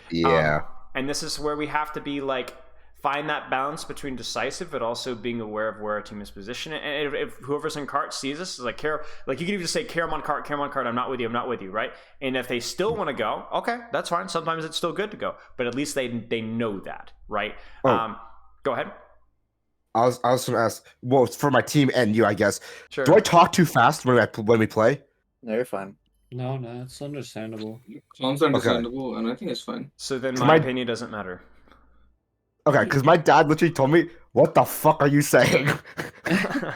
Yeah. And this is where we have to be like find that balance between decisive but also being aware of where our team is positioned. And if whoever's in cart sees us, is like you can even just say Karam on cart, I'm not with you, right? And if they still want to go, okay, that's fine. Sometimes it's still good to go, but at least they know that, right? Oh. Go ahead. I was going to ask. Well, for my team and you, I guess. Sure. Do I talk too fast when we play? No, you're fine. No, it's understandable. Sounds understandable, and I think it's fine. So then my opinion doesn't matter. Okay, because my dad literally told me, "What the fuck are you saying?"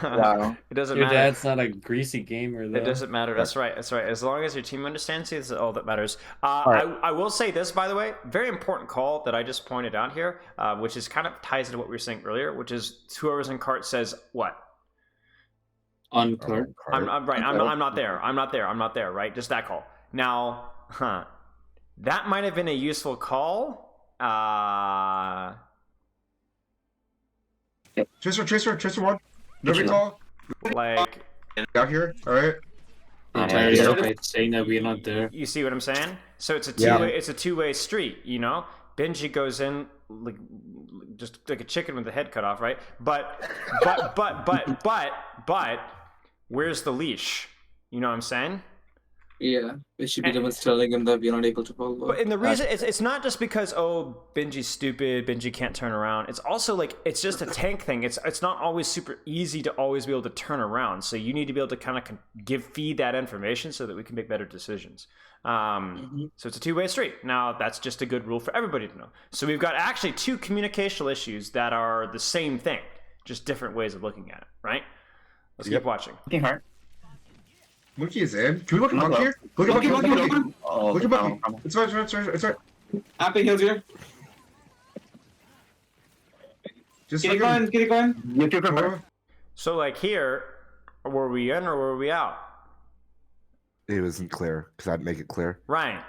Wow. It doesn't Your matter. dad's not a greasy gamer, though. It doesn't matter. That's right. As long as your team understands you, that's all that matters. right. I will say this, by the way, very important call that I just pointed out here, which is kind of ties into what we were saying earlier, which is whoever's in cart says what? On card. I'm right. I'm not there. Right? Just that call. Now, that might have been a useful call. Tracer 1. No recall. Like Out here. All right. Saying that we're not there. you see what I'm saying? So it's a Yeah. two-way. It's a two-way street. You know, Benji goes in like just like a chicken with the head cut off, right? But where's the leash? You know what I'm saying? Yeah, it should be the ones telling him that we're not able to follow. But and the reason it's not just because Benji's stupid, Benji can't turn around. It's also like it's just a tank thing. It's not always super easy to always be able to turn around. So you need to be able to kind of feed that information so that we can make better decisions. So it's a two-way street. Now that's just a good rule for everybody to know. So we've got actually two communicational issues that are the same thing, just different ways of looking at it. Right? Let's keep watching. Looking hard. Monkey is in. Can we look at Monkey here? Look at Monkey. Oh, Look at Monkey. It's fine. Happy Hills here. Just Get it going. So like here, were we in or were we out? It wasn't clear because I'd make it clear. Right.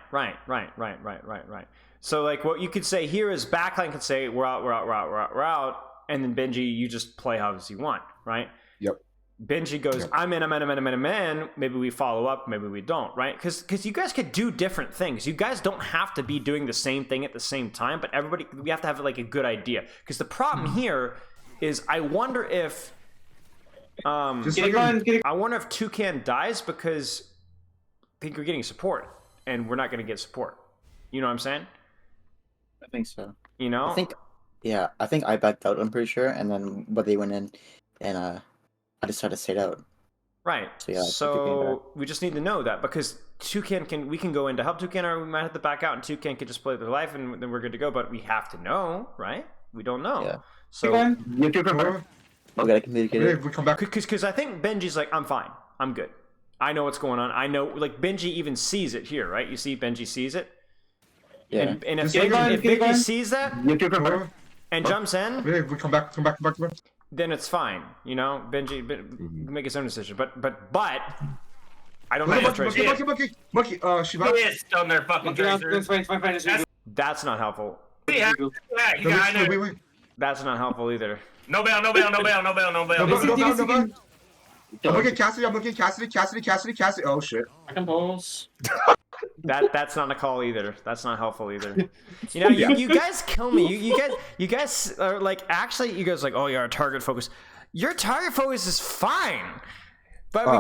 So like what you could say here is backline could say we're out, and then Benji, you just play how you want, right? Yep. Benji goes, I'm in. Maybe we follow up, maybe we don't, right? Because you guys could do different things. You guys don't have to be doing the same thing at the same time, but we have to have like a good idea. Because the problem here is, I wonder if Toucan dies because I think you're getting support, and we're not going to get support. You know what I'm saying? I think so. You know? I think I backed out, I'm pretty sure, and then they went in, and I decided to sit out. Right. So we just need to know that, because Toucan we can go in to help Toucan, or we might have to back out and Toucan can just play their life and then we're good to go. But we have to know, right? We don't know. Yeah. So okay, I communicated. We come back. Because I think Benji's like, I'm fine. I'm good. I know what's going on. I know, like, Benji even sees it here, right? You see Benji sees it? Yeah. And if Benji sees that and jumps in, We come back. then it's fine. You know, Benji make his own decision. But I don't have Tracer. Monkey, Shiva. It's on their fucking Tracer. That's not helpful. Yeah, I know. Wait. That's not helpful either. No bail. I'm looking at Cassidy. Oh shit. I can pause. That's not a call either. That's not helpful either. You know, you guys kill me. You guys are like, actually, you guys are like, oh, you're a target focus. Your target focus is fine, but we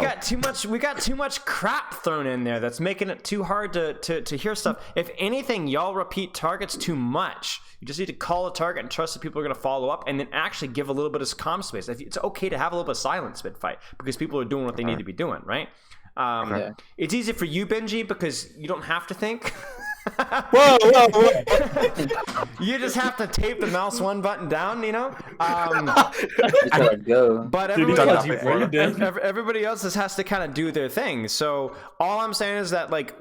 got too much crap thrown in there that's making it too hard to hear stuff. If anything, y'all repeat targets too much. You just need to call a target and trust that people are going to follow up, and then actually give a little bit of comm space. It's okay to have a little bit of silence mid-fight, because people are doing what they need to be doing, right? It's easy for you, Benji, because you don't have to think. Whoa. You just have to tape the mouse one button down, you know? But everybody else just has to kind of do their thing. So all I'm saying is that, like,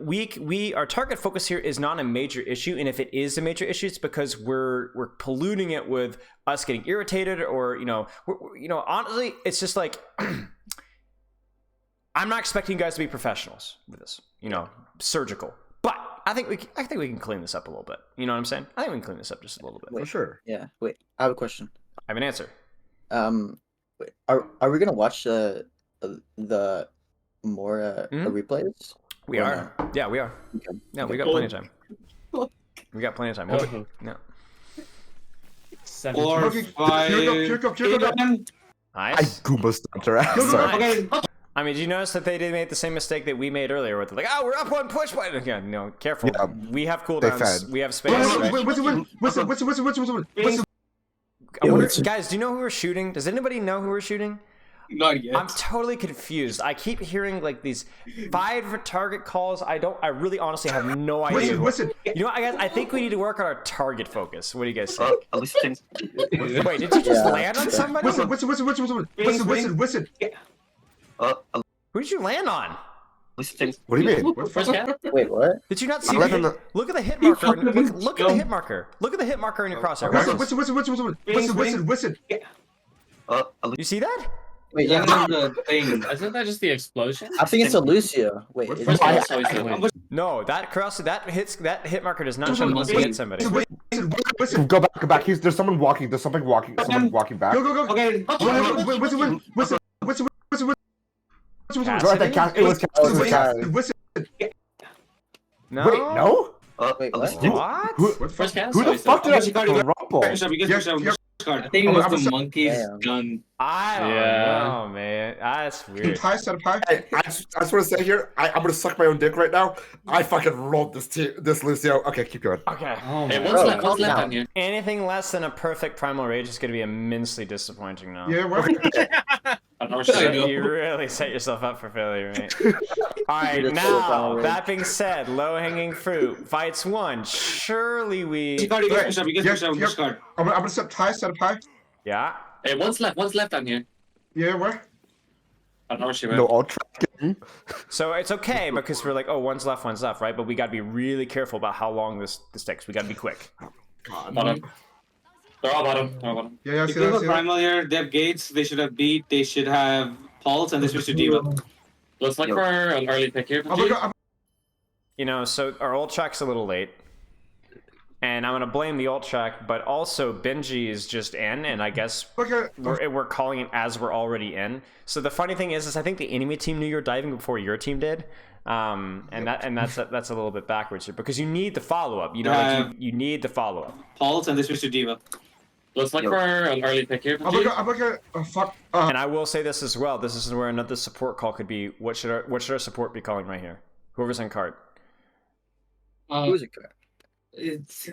our target focus here is not a major issue, and if it is a major issue, it's because we're polluting it with us getting irritated, or honestly, it's just like I'm not expecting you guys to be professionals with this, surgical. But I think we can clean this up a little bit. You know what I'm saying? I think we can clean this up just a little bit. Wait, For sure. Yeah. Wait, I have a question. I have an answer. Wait, are we gonna watch the more replays? We are. No? Yeah, we are. Okay. Yeah, we got plenty of time. We got plenty of time. No. 4, 5. Nice. Goomba stomped her ass. Okay. I mean, did you notice that they did make the same mistake that we made earlier, where they're like, "Oh, we're up one push button." Again, careful. Yeah, we have cooldowns. We have space. Guys, do you know who we're shooting? Does anybody know who we're shooting? Not yet. I'm totally confused. I keep hearing like these 5 target calls. I really honestly have no idea. Listen. You know what, guys? I think we need to work on our target focus. What do you guys say? Wait, did you just land on somebody? Listen. Who did you land on? What do you mean? Wait, what? Did you not see? Look at the hit marker. Look at the hit marker. Look at the hit marker in your crosshair. Listen. You see that? Wait, Isn't that just the explosion? I think it's a Lucio. Wait, no, that hit marker does not show unless you hit somebody. Listen, go back. There's someone walking. Someone walking back. Go. Okay. No. Wait, no? Wait, what? Who the fuck did I rumble? I think it was the monkey's gun. I don't know, man. That's weird. I just want to say here, I'm going to suck my own dick right now. I fucking rolled this Lucio. Okay, keep going. Okay. Hey, what's left on here? Anything less than a perfect primal rage is going to be immensely disappointing now. Yeah, we're You really set yourself up for failure, mate. All right, now, that being said, low-hanging fruit. Fights 1. Surely we... I'm going to set high. Yeah? Hey, one's left on here. Yeah, where? I don't know where she went. No, I'll try. So it's okay because we're like, oh, one's left, right? But we got to be really careful about how long this takes. We got to be quick. Bottom. They're all bottom. Yeah, if you have a primal here, they have gates, they should have beat, they should have pulse, and they switch to diva. Let's look for an early pick here. So our old track's a little late. And I'm gonna blame the ult track, but also Benji is just in, and I guess we're calling it as we're already in. So the funny thing is I think the enemy team knew you were diving before your team did, that's a little bit backwards here because you need the follow up. You know, like you need the follow up. Pulse and this Mr. Diva. Let's look for an early pick here. I'm looking fuck. And I will say this as well. This is where another support call could be. What should our support be calling right here? Whoever's in card. Who is it?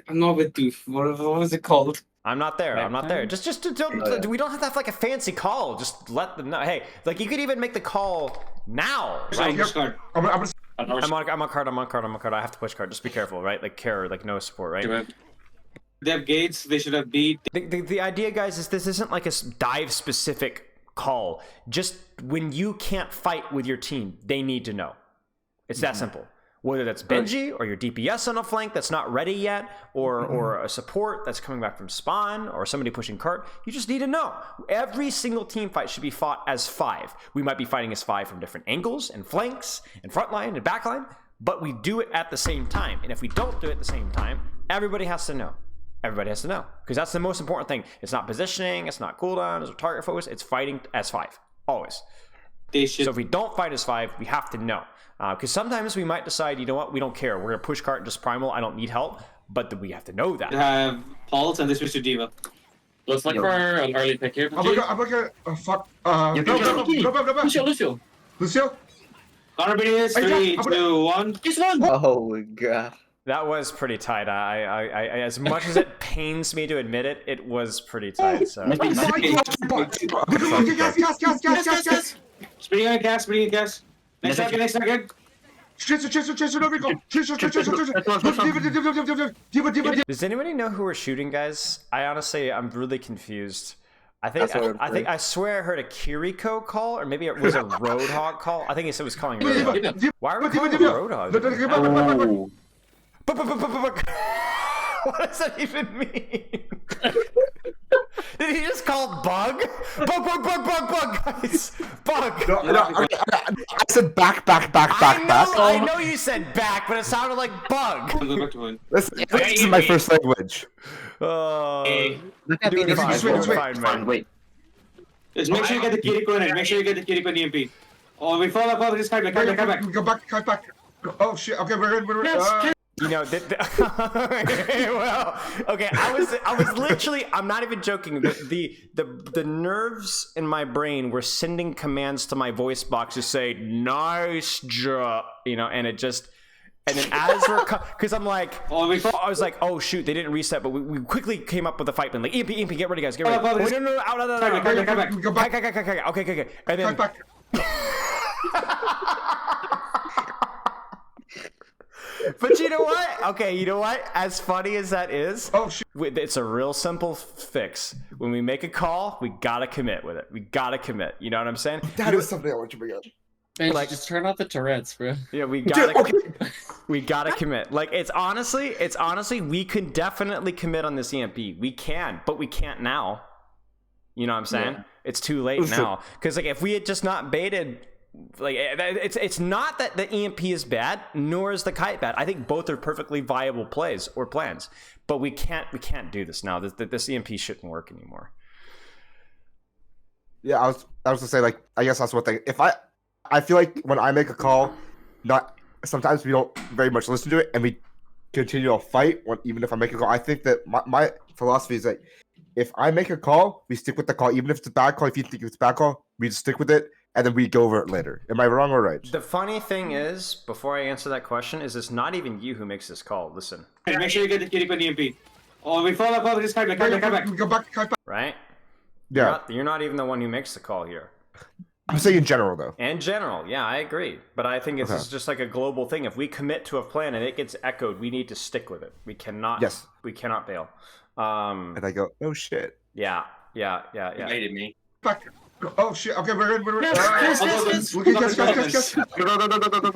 I'm not with you. What was it called? I'm not there. I'm not there. Just don't. We don't have to have like a fancy call. Just let them know. Hey, like you could even make the call now. Right? I'm on card. I have to push card. Just be careful, right? Like care, like no support, right? They have gates. They should have beat. The idea, guys, is this isn't like a dive specific call. Just when you can't fight with your team, they need to know. It's that simple. Whether that's Benji or your DPS on a flank that's not ready yet, or a support that's coming back from spawn, or somebody pushing cart, you just need to know. Every single team fight should be fought as 5. We might be fighting as 5 from different angles and flanks and front line and back line, but we do it at the same time. And if we don't do it at the same time, everybody has to know. Everybody has to know. Because that's the most important thing. It's not positioning, it's not cooldown, it's target focus, it's fighting as 5. Always. So if we don't fight as 5, we have to know. Because sometimes we might decide, you know what, we don't care. We're going to push cart and just primal. I don't need help. But we have to know that. Have Pulse and this Mr. Diva. Let's look for an early pick here. I'm looking fuck. Lucio. Carbonates, 3, 2, 1. Just one. Oh my god. That was pretty tight. I as much as it pains me to admit it, it was pretty tight. So. Spinning on gas. Next second. Does anybody know who we're shooting, guys? I'm really confused. I swear I heard a Kiriko call, or maybe it was a Roadhog call. I think it was calling Roadhog. Why are we calling Roadhog? What does that even mean? Did he just call bug? Bug, guys! Bug! No, I said back. I know you said back, but it sounded like bug. This is my first language. Wait. Just make sure you get the Kiriko in it. Make sure you get the Kiriko in the EMP. Oh, we fall up. Just come back. Go back. Oh shit. Okay, we're in. You know, well, okay. I was literally. I'm not even joking. The nerves in my brain were sending commands to my voice box to say "nice job," you know, and it just. And then as we're, because I'm like, I was like, oh shoot, they didn't reset, but we quickly came up with a fight plan. Like EMP, get ready, guys, get ready. No, out. Go back. Okay. And then. But you know what? As funny as that is, it's a real simple fix. When we make a call, we gotta commit with it. You know what I'm saying? That is something I want you to bring up. And like, just turn off the Tourette's, bro. Yeah, we gotta commit. Like, it's honestly, we can definitely commit on this EMP. We can, but we can't now. You know what I'm saying? Yeah. It's too late now. Because like, if we had just not baited. Like it's not that the EMP is bad, nor is the kite bad. I think both are perfectly viable plays or plans, but we can't do this now. This EMP shouldn't work anymore. Yeah, I was gonna say, like, I guess that's one thing. If I feel like when I make a call, sometimes we don't very much listen to it, and we continue to fight even if I make a call. I think that my philosophy is like, if I make a call, we stick with the call, even if it's a bad call. If you think it's a bad call, we just stick with it. And then we go over it later. Am I wrong or right? The funny thing is, before I answer that question, is it's not even you who makes this call. Listen. Hey, make sure you get the Kiriko EMP. Oh, we fall up. Just come back. Go back. Right? Yeah. You're not even the one who makes the call here. I'm saying in general, though. In general, yeah, I agree. But I think it's just like a global thing. If we commit to a plan and it gets echoed, we need to stick with it. We cannot. Yes. We cannot bail. And I go, oh shit. Yeah. You hated me. Back. Oh shit. Okay, we're in. Yes. Go.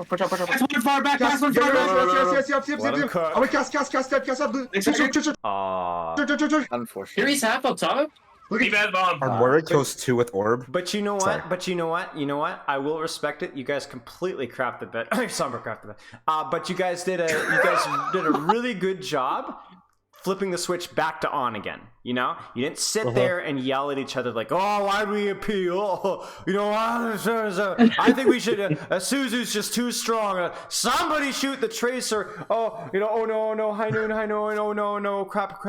Push one far back. Yes. Unfortunately. Here's half up top. Our Moira kills 2 with orb. But you know what? Sorry. You know what? I will respect it. You guys completely crapped the bet. Somber crapped the bet. But you guys did a really good job flipping the switch back to on again. You know, you didn't sit there and yell at each other like, "Oh, why do we appeal? Oh, you know, I think we should. Suzu's just too strong. Somebody shoot the tracer. Oh, you know, oh no, high noon, no, crap.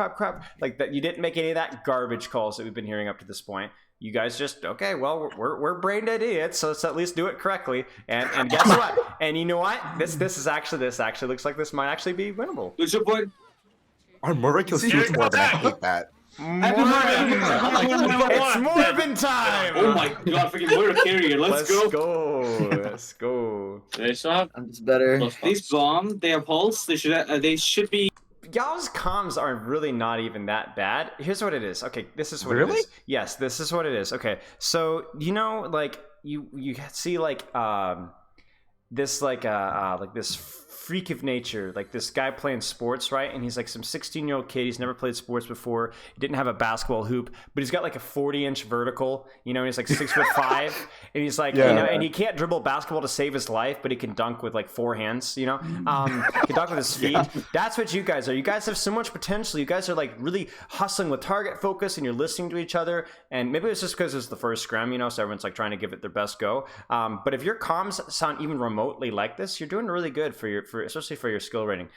Like that. You didn't make any of that garbage calls that we've been hearing up to this point. You guys just, okay, well, we're brain dead idiots, so let's at least do it correctly. And guess what? And you know what? This actually looks like this might actually be winnable. What's your point? Our Murray kills huge more, but I hate that. It's Morbin time! Oh my god, freaking we're a carrier. Let's go. Let's go. I'm just better. These bomb, they have pulse. They should be. Y'all's comms are really not even that bad. Here's what it is. Okay, this is what it Really? is. Yes, this is what it is. Okay, so you know, like you see like this like this freak of nature, like this guy playing sports, right? And he's like some 16-year-old kid. He's never played sports before. He didn't have a basketball hoop, but he's got like a 40-inch vertical. You know, and he's like 6'5", and he's like, you know, and he can't dribble basketball to save his life, but he can dunk with like 4 hands. You know, he can dunk with his feet. That's what you guys are. You guys have so much potential. You guys are like really hustling with target focus, and you're listening to each other. And maybe it's just because it's the first scrim, you know, so everyone's like trying to give it their best go. But if your comms sound even remotely like this, you're doing really good especially for your skill rating.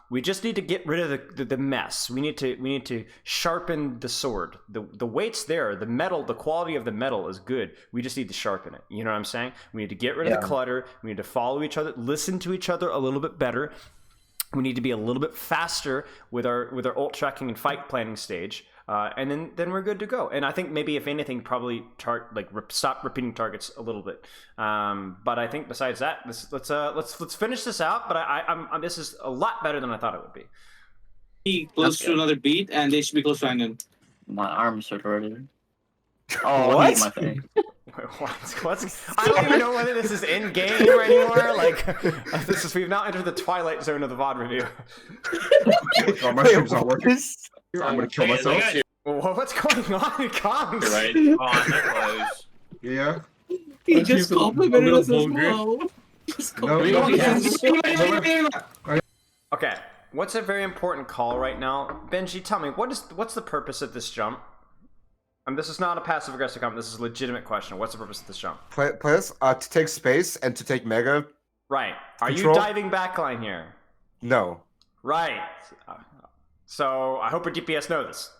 We just need to get rid of the mess. We need to sharpen the sword. The weight's there. The metal, the quality of the metal is good. We just need to sharpen it. You know what I'm saying? We need to get rid of the clutter. We need to follow each other, listen to each other a little bit better. We need to be a little bit faster with our ult tracking and fight planning stage. And then we're good to go. And I think maybe if anything, probably stop repeating targets a little bit. But I think besides that, let's finish this out. But I'm this is a lot better than I thought it would be. Be close to another beat, and they should be close to Angin. My arms are already. Oh, What? I hate my thing. What's I don't even know whether this is in game anymore. Like we've now entered the twilight zone of the VOD review. Oh, my stream's not working. I'm gonna kill myself. Well, what's going on in comms? You're right. Oh, they're close. Yeah. He just complimented us as well. Okay, what's a very important call right now? Benji, tell me, what's the purpose of this jump? This is not a passive-aggressive comment. This is a legitimate question. What's the purpose of this jump? Play this to take space and to take mega. Right. Are Control? you diving backline here? No. Right. So I hope your DPS know this.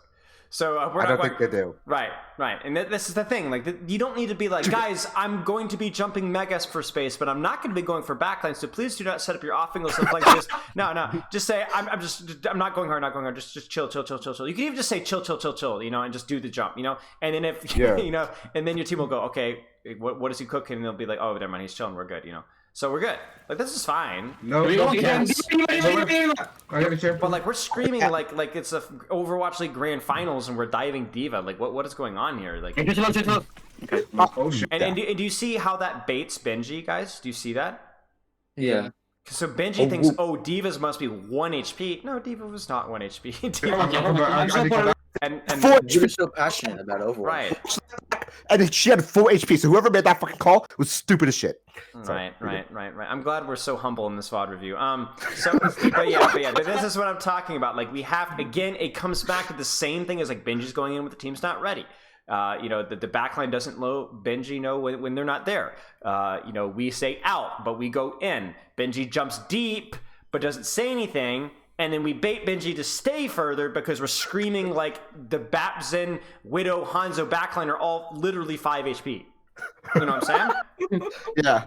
So I don't think they do. Right. And this is the thing. Like, you don't need to be like, guys, I'm going to be jumping megas for space, but I'm not going to be going for backline. So please do not set up your off angles like this. No. Just say I'm not going hard. Just chill. You can even just say chill. You know, and just do the jump. You know, and then if you know, and then your team will go, okay, what is he cooking? And they'll be like, oh, never mind, he's chilling. We're good. You know. So we're good. Like, this is fine. No, We no, don't I care. gotta care. But like, we're screaming like it's a Overwatch League Grand Finals and we're diving diva. Like, what is going on here? Like, Oh shit. and do you see how that baits Benji, guys? Do you see that? Yeah. So Benji thinks, oh, divas must be 1 HP. No, diva was not 1 HP. And You were so passionate about Overwatch. right. And she had full HP, so whoever made that fucking call was stupid as shit. Right. I'm glad we're so humble in this VOD review. But yeah, this is what I'm talking about. Like, we have, again, it comes back to the same thing as like Benji's going in with the team's not ready. You know, the backline doesn't Benji know when they're not there. You know, we say out, but we go in. Benji jumps deep, but doesn't say anything. And then we bait Benji to stay further because we're screaming like the Bapzen, Widow, Hanzo backline are all literally 5 HP. You know what I'm saying? Yeah.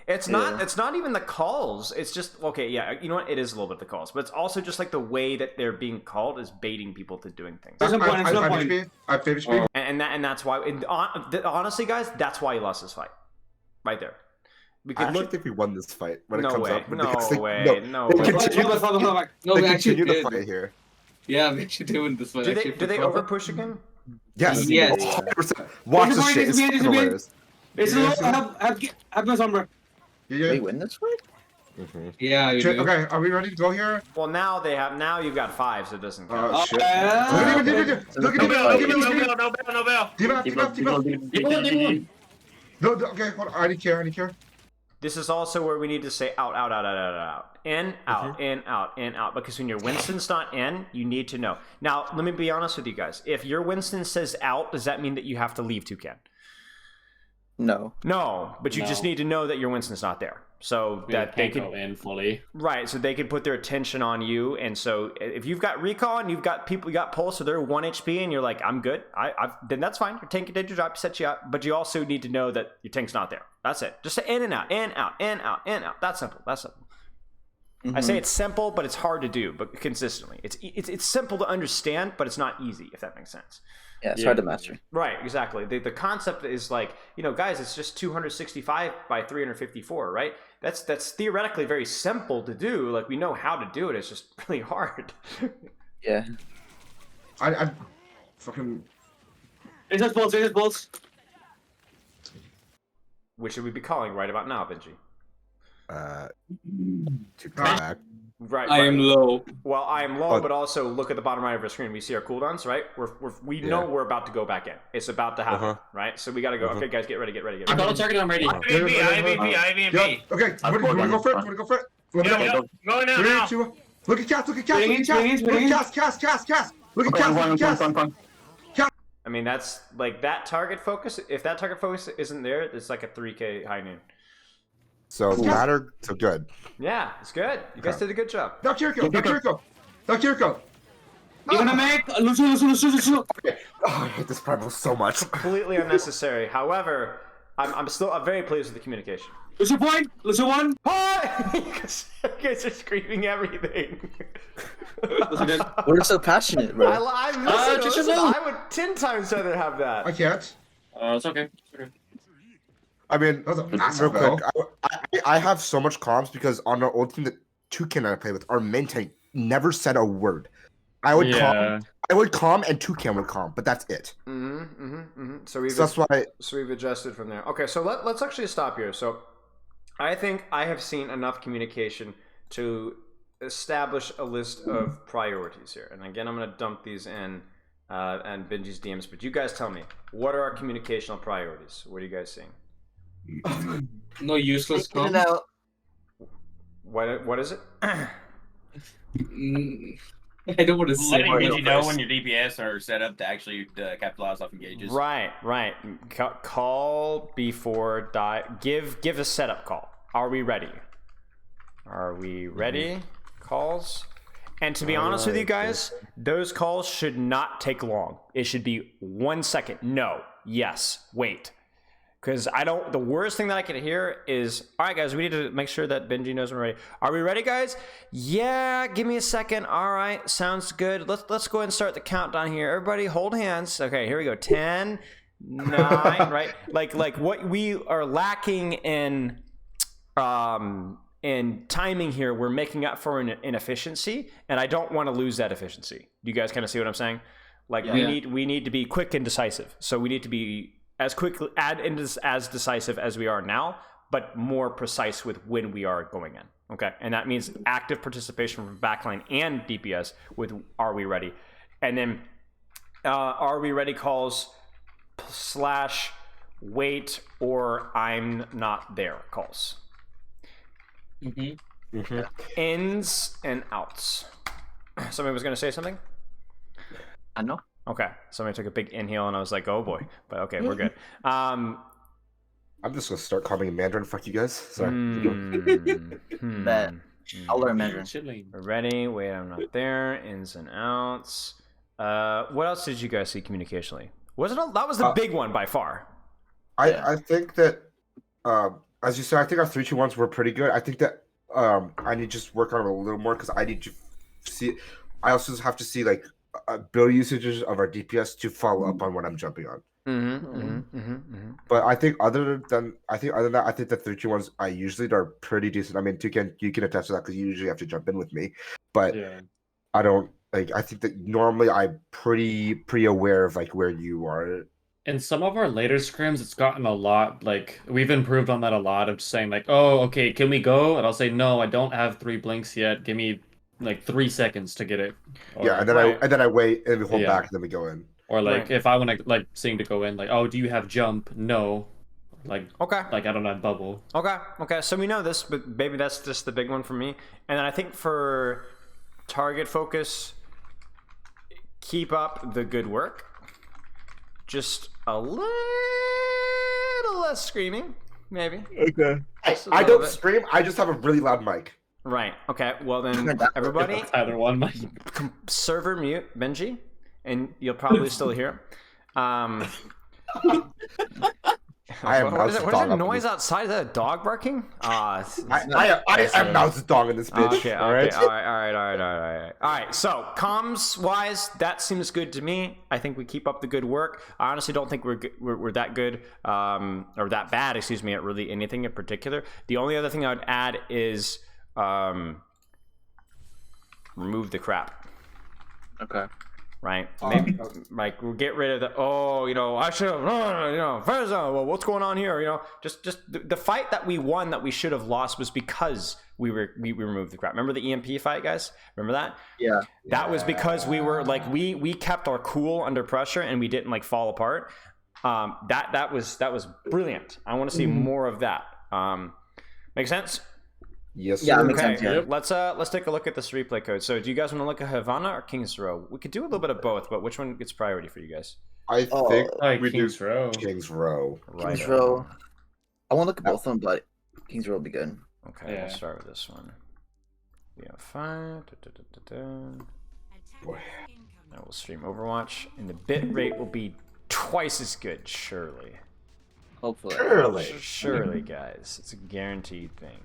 It's not even the calls. It's just, okay, yeah, you know what? It is a little bit the calls. But it's also just like the way that they're being called is baiting people to doing things. There's no point. I have HP. And that's why, honestly, guys, that's why he lost his fight. Right there. We I could actually look. think we won this fight when No it comes way. up. No because they- way. they No continue way. to- No, they we actually continue to did. fight here. Yeah, we actually did win this one. Do they over push again? Yes. Yes. 100%. Watch It's this a shit. It's point, fucking hilarious. It's have no somber. Yeah. We win this fight? Yeah, you Shit, do. okay, are we ready to go here? Well, now you've got 5, so it doesn't count. Oh shit. yeah. Look at No bell. Diva. No, okay, hold on. I didn't care. This is also where we need to say out, out, out, out, out, out. In, out, in, out, in, out. Because when your Winston's not in, you need to know. Now, let me be honest with you guys. If your Winston says out, does that mean that you have to leave Toucan? No. No, but you just need to know that your Winston's not there. So that they can go in fully. Right, so they can put their attention on you. And so if you've got recall and you've got people, you got pulse, so they're 1 HP and you're like, I'm good, then that's fine. Your tank did your job, set you up. But you also need to know that your tank's not there. That's it. Just in and out, in, out, in, out, in, out. That's simple. That's simple. I say it's simple, but it's hard to do, but consistently. It's simple to understand, but it's not easy, if that makes sense. Yeah, it's hard to master. Right, exactly. The concept is like, guys, it's just 265 by 354, right? That's theoretically very simple to do. Like, we know how to do it. It's just really hard. Yeah. I fucking. It's balls. Which should we be calling right about now, Benji? To come back. Right. I am low. Well, I am low, but also look at the bottom right of our screen. We see our cooldowns, right? We know we're about to go back in. It's about to happen, right? So we got to go. Okay, guys, get ready. I got a target. I'm ready. IVP. Okay, I'm ready. Want to go for it? Want to go for it? Let me know. Going now. 3, 2, look at Cass. Look at Cass. Look at Cass. Look at Cass. Look at Cass. Look at Cass. I mean, that's like that target focus. If that target focus isn't there, it's like a 3K high noon. So ladder, so good. Yeah, it's good. You guys did a good job. Now Kiriko. You're gonna make Lucio. Oh, I hate this primal so much. Completely unnecessary. However, I'm very pleased with the communication. Lucio point. Lucio 1. Hi! You guys are screaming everything. We're so passionate, bro. I would 10 times rather have that. I can't. It's okay. I mean, That was a real massive quick, bell. I have so much comms because on our old team that Toucan and I play with, our main tank never said a word. I would calm, and Toucan would calm, but that's it. So that's why. So we've adjusted from there. Okay, so let's actually stop here. So I think I have seen enough communication to establish a list of priorities here. And again, I'm going to dump these in and Benji's DMs. But you guys tell me, what are our communicational priorities? What are you guys seeing? No useless comms. What is it? I don't want to say. Letting Benji know when your DPS are set up to actually capitalize off engages. Right. Call before die. Give a setup call. Are we ready? Calls. And to be honest with you guys, those calls should not take long. It should be 1 second. No. Yes. Wait. Because the worst thing that I can hear is, all right, guys, we need to make sure that Benji knows we're ready. Are we ready, guys? Yeah, give me a second. All right, sounds good. Let's go ahead and start the countdown here. Everybody hold hands. Okay, here we go. 10, 9, right? Like what we are lacking in timing here, we're making up for an inefficiency, and I don't want to lose that efficiency. Do you guys kind of see what I'm saying? Like we need to be quick and decisive. So we need to be as decisive as we are now, but more precise with when we are going in. Okay, and that means active participation from backline and DPS with "Are we ready?" And then "Are we ready?" calls / wait or "I'm not there" calls. Ins and outs. Somebody was going to say something? I know. Okay, somebody took a big inhale and I was like, oh boy. But okay, we're good. I'm just going to start calling in Mandarin. Fuck you guys. Sorry. Bet. I'll learn Mandarin. We're ready. Wait, I'm not there. Ins and outs. What else did you guys see communicationally? That was the big one by far. I think that, as you said, I think our 3-2-1s were pretty good. I think that I need to just work on it a little more because I need to see. I also have to see like build usages of our DPS to follow up on what I'm jumping on. But I think other than that, I think the 3-2-1s I usually are pretty decent. I mean, you can attest to that because you usually have to jump in with me. But I don't like. I think that normally I'm pretty aware of like where you are. In some of our later scrims, it's gotten a lot, like, we've improved on that a lot of just saying, like, oh, okay, can we go? And I'll say, no, I don't have 3 blinks yet. Give me, like, 3 seconds to get it. Or, and then I wait, and we hold back, and then we go in. Or, like, if I want to, like, seem to go in, like, oh, do you have jump? No. Like Okay. Like I don't know, bubble. Okay. So we know this, but maybe that's just the big one for me. And then I think for target focus, keep up the good work. Just a little less screaming, maybe. Okay. Just a I little don't bit. scream. I just have a really loud mic. Right. Okay. Well then, everybody, Either one, Mike. server mute Benji, and you'll probably still hear him. I am What is mouse that dog up in noise this- outside? Is that a dog barking? I am mouse dog in this bitch. Okay, all right. all right. So comms wise, that seems good to me. I think we keep up the good work. I honestly don't think we're that good or that bad, excuse me, at really anything in particular. The only other thing I would add is remove the crap. Okay. Right, maybe like we'll get rid of the I should have well, what's going on here? Just the fight that we won that we should have lost was because we removed the crap. Remember the EMP fight, guys? Remember that? Yeah. That was because we were like we kept our cool under pressure and we didn't like fall apart. That was brilliant. I want to see more of that. Make sense? Yes. Yeah, sir. it makes Okay, sense. Yeah. let's take a look at this replay code. So, do you guys want to look at Havana or Kings Row? We could do a little bit of both, but which one gets priority for you guys? I Oh, think Like we Kings do Row. Kings Row. Right. Kings Row. I want to look at both of them, but Kings Row will be good. Okay, Yeah. we'll start with this one. We have 5. Boy. I will stream Overwatch, and the bit rate will be twice as good, surely. Hopefully. Surely, guys. It's a guaranteed thing.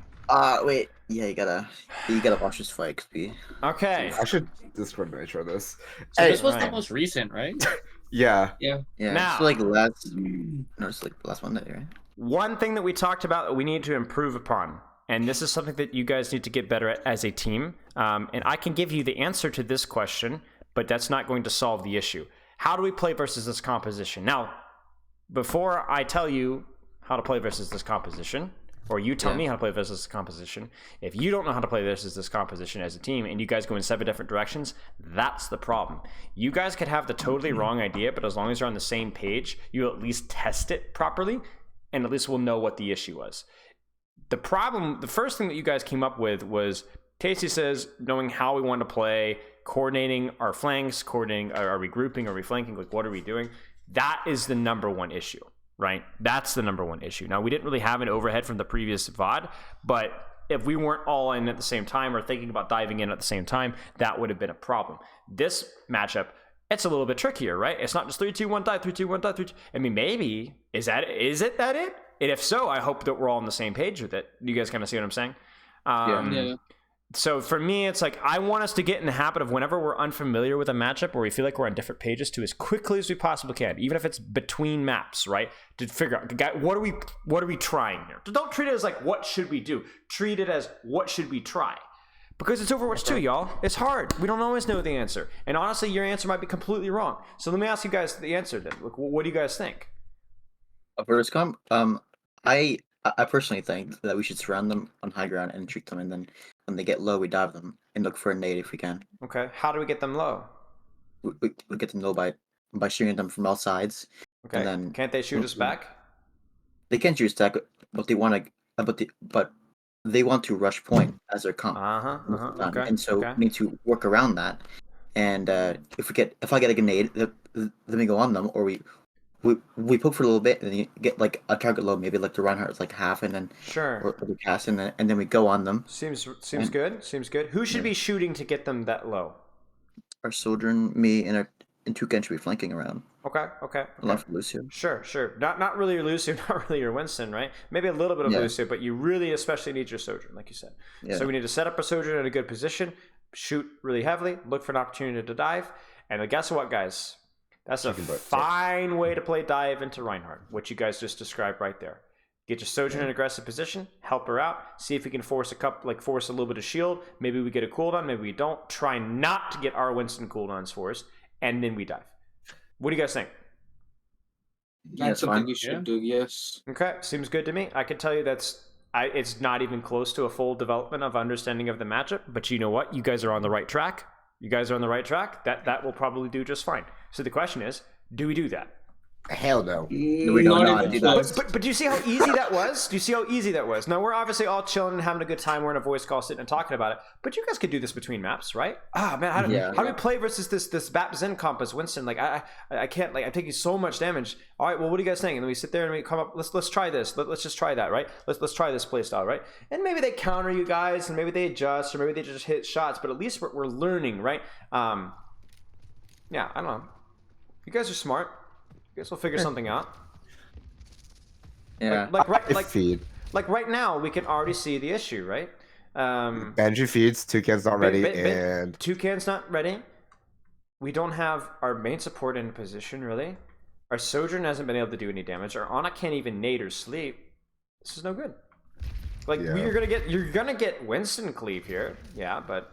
Wait. Yeah, you gotta watch this fight. 'Cause Okay. I should Discord nitro this. So Hey, this was the Ryan. most recent, right? yeah. Yeah. Now- It's like last. No, it's like last Monday, right? One thing that we talked about that we need to improve upon, and this is something that you guys need to get better at as a team, and I can give you the answer to this question, but that's not going to solve the issue. How do we play versus this composition? Now, before I tell you how to play versus this composition, or you tell me how to play versus this composition, if you don't know how to play versus this composition as a team and you guys go in 7 different directions, that's the problem. You guys could have the totally wrong idea, but as long as you're on the same page, you at least test it properly, and at least we'll know what the issue was. The first thing that you guys came up with was, Tasty says, knowing how we want to play, coordinating our flanks, are we grouping, are we flanking, like what are we doing? That is the number one issue. Right? That's the number one issue. Now, we didn't really have an overhead from the previous VOD, but if we weren't all in at the same time or thinking about diving in at the same time, that would have been a problem. This matchup, it's a little bit trickier, right? It's not just 3-2-1 dive, 3-2-1 dive, 3-2. I mean, maybe, is it that it? And if so, I hope that we're all on the same page with it. You guys kind of see what I'm saying? Yeah. So for me, it's like I want us to get in the habit of whenever we're unfamiliar with a matchup or we feel like we're on different pages to as quickly as we possibly can, even if it's between maps, right? To figure out what are we trying here? Don't treat it as like what should we do. Treat it as what should we try. Because it's Overwatch 2, y'all. It's hard. We don't always know the answer. And honestly, your answer might be completely wrong. So let me ask you guys the answer then. What do you guys think? First comp, I personally think that we should surround them on high ground and treat them, and then when they get low, we dive them and look for a nade if we can. Okay. How do we get them low? We get them low by shooting them from all sides. Okay. And then Can't they shoot us back? They can shoot stack, but they want to, but they want to rush point as their comp. Okay. And so Okay. we need to work around that. And if I get a grenade, then we go on them, or we poke for a little bit, and then you get like a target low, maybe like the Reinhardt's like half, and then Sure. or we cast, and then we go on them. Seems good. Seems good. Who should be shooting to get them that low? Our Sojourn, me, and Toucan should be flanking around. Okay. Along for Lucio. Sure. Not really your Lucio, not really your Winston, right? Maybe a little bit of Yeah. Lucio, but you really especially need your Sojourn, like you said. Yeah. So we need to set up a Sojourn in a good position, shoot really heavily, look for an opportunity to dive, and guess what, guys? That's a fine way to play dive into Reinhardt, what you guys just described right there. Get your Sojourn in an aggressive position, help her out, see if we can force a little bit of shield. Maybe we get a cooldown, maybe we don't. Try not to get our Winston cooldowns forced, and then we dive. What do you guys think? That's something fine. we should do. Yes. Okay, seems good to me. I can tell you it's not even close to a full development of understanding of the matchup, but you know what? You guys are on the right track. That will probably do just fine. So the question is, do we do that? Hell no. We don't know how to do that. But do you see how easy that was? Do you see how easy that was? Now, we're obviously all chilling and having a good time. We're in a voice call sitting and talking about it. But you guys could do this between maps, right? Ah, man, how do we play versus this Bap Zen comp as Winston? Like, I can't, like, I'm taking so much damage. All right, well, what are you guys saying? And then we sit there and we come up, let's try this. Let's just try that, right? Let's try this play style, right? And maybe they counter you guys, and maybe they adjust, or maybe they just hit shots. But at least we're learning, right? Yeah, I don't know. You guys are smart. You guess we'll figure something out. Yeah. Like right now, we can already see the issue, right? Benji feeds, Toucan's not ready, and Toucan's not ready. We don't have our main support in position, really. Our Sojourn hasn't been able to do any damage. Our Ana can't even nade or sleep. This is no good. Like you're gonna get Winston cleave here, yeah, but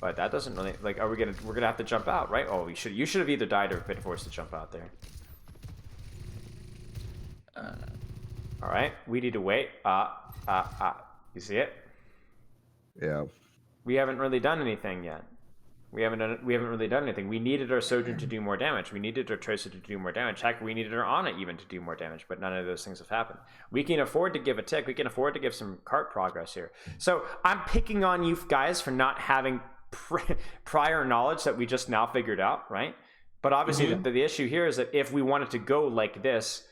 that doesn't really, like, we're gonna have to jump out, right? Oh, you should have either died or been forced to jump out there. All right, we need to wait. You see it? Yeah. We haven't really done anything yet. We haven't really done anything. We needed our Sojourn to do more damage. We needed our Tracer to do more damage. Heck, we needed our Ana even to do more damage, but none of those things have happened. We can afford to give a tick. We can afford to give some cart progress here. So I'm picking on you guys for not having prior knowledge that we just now figured out, right? But obviously the issue here is that if we wanted to go like this,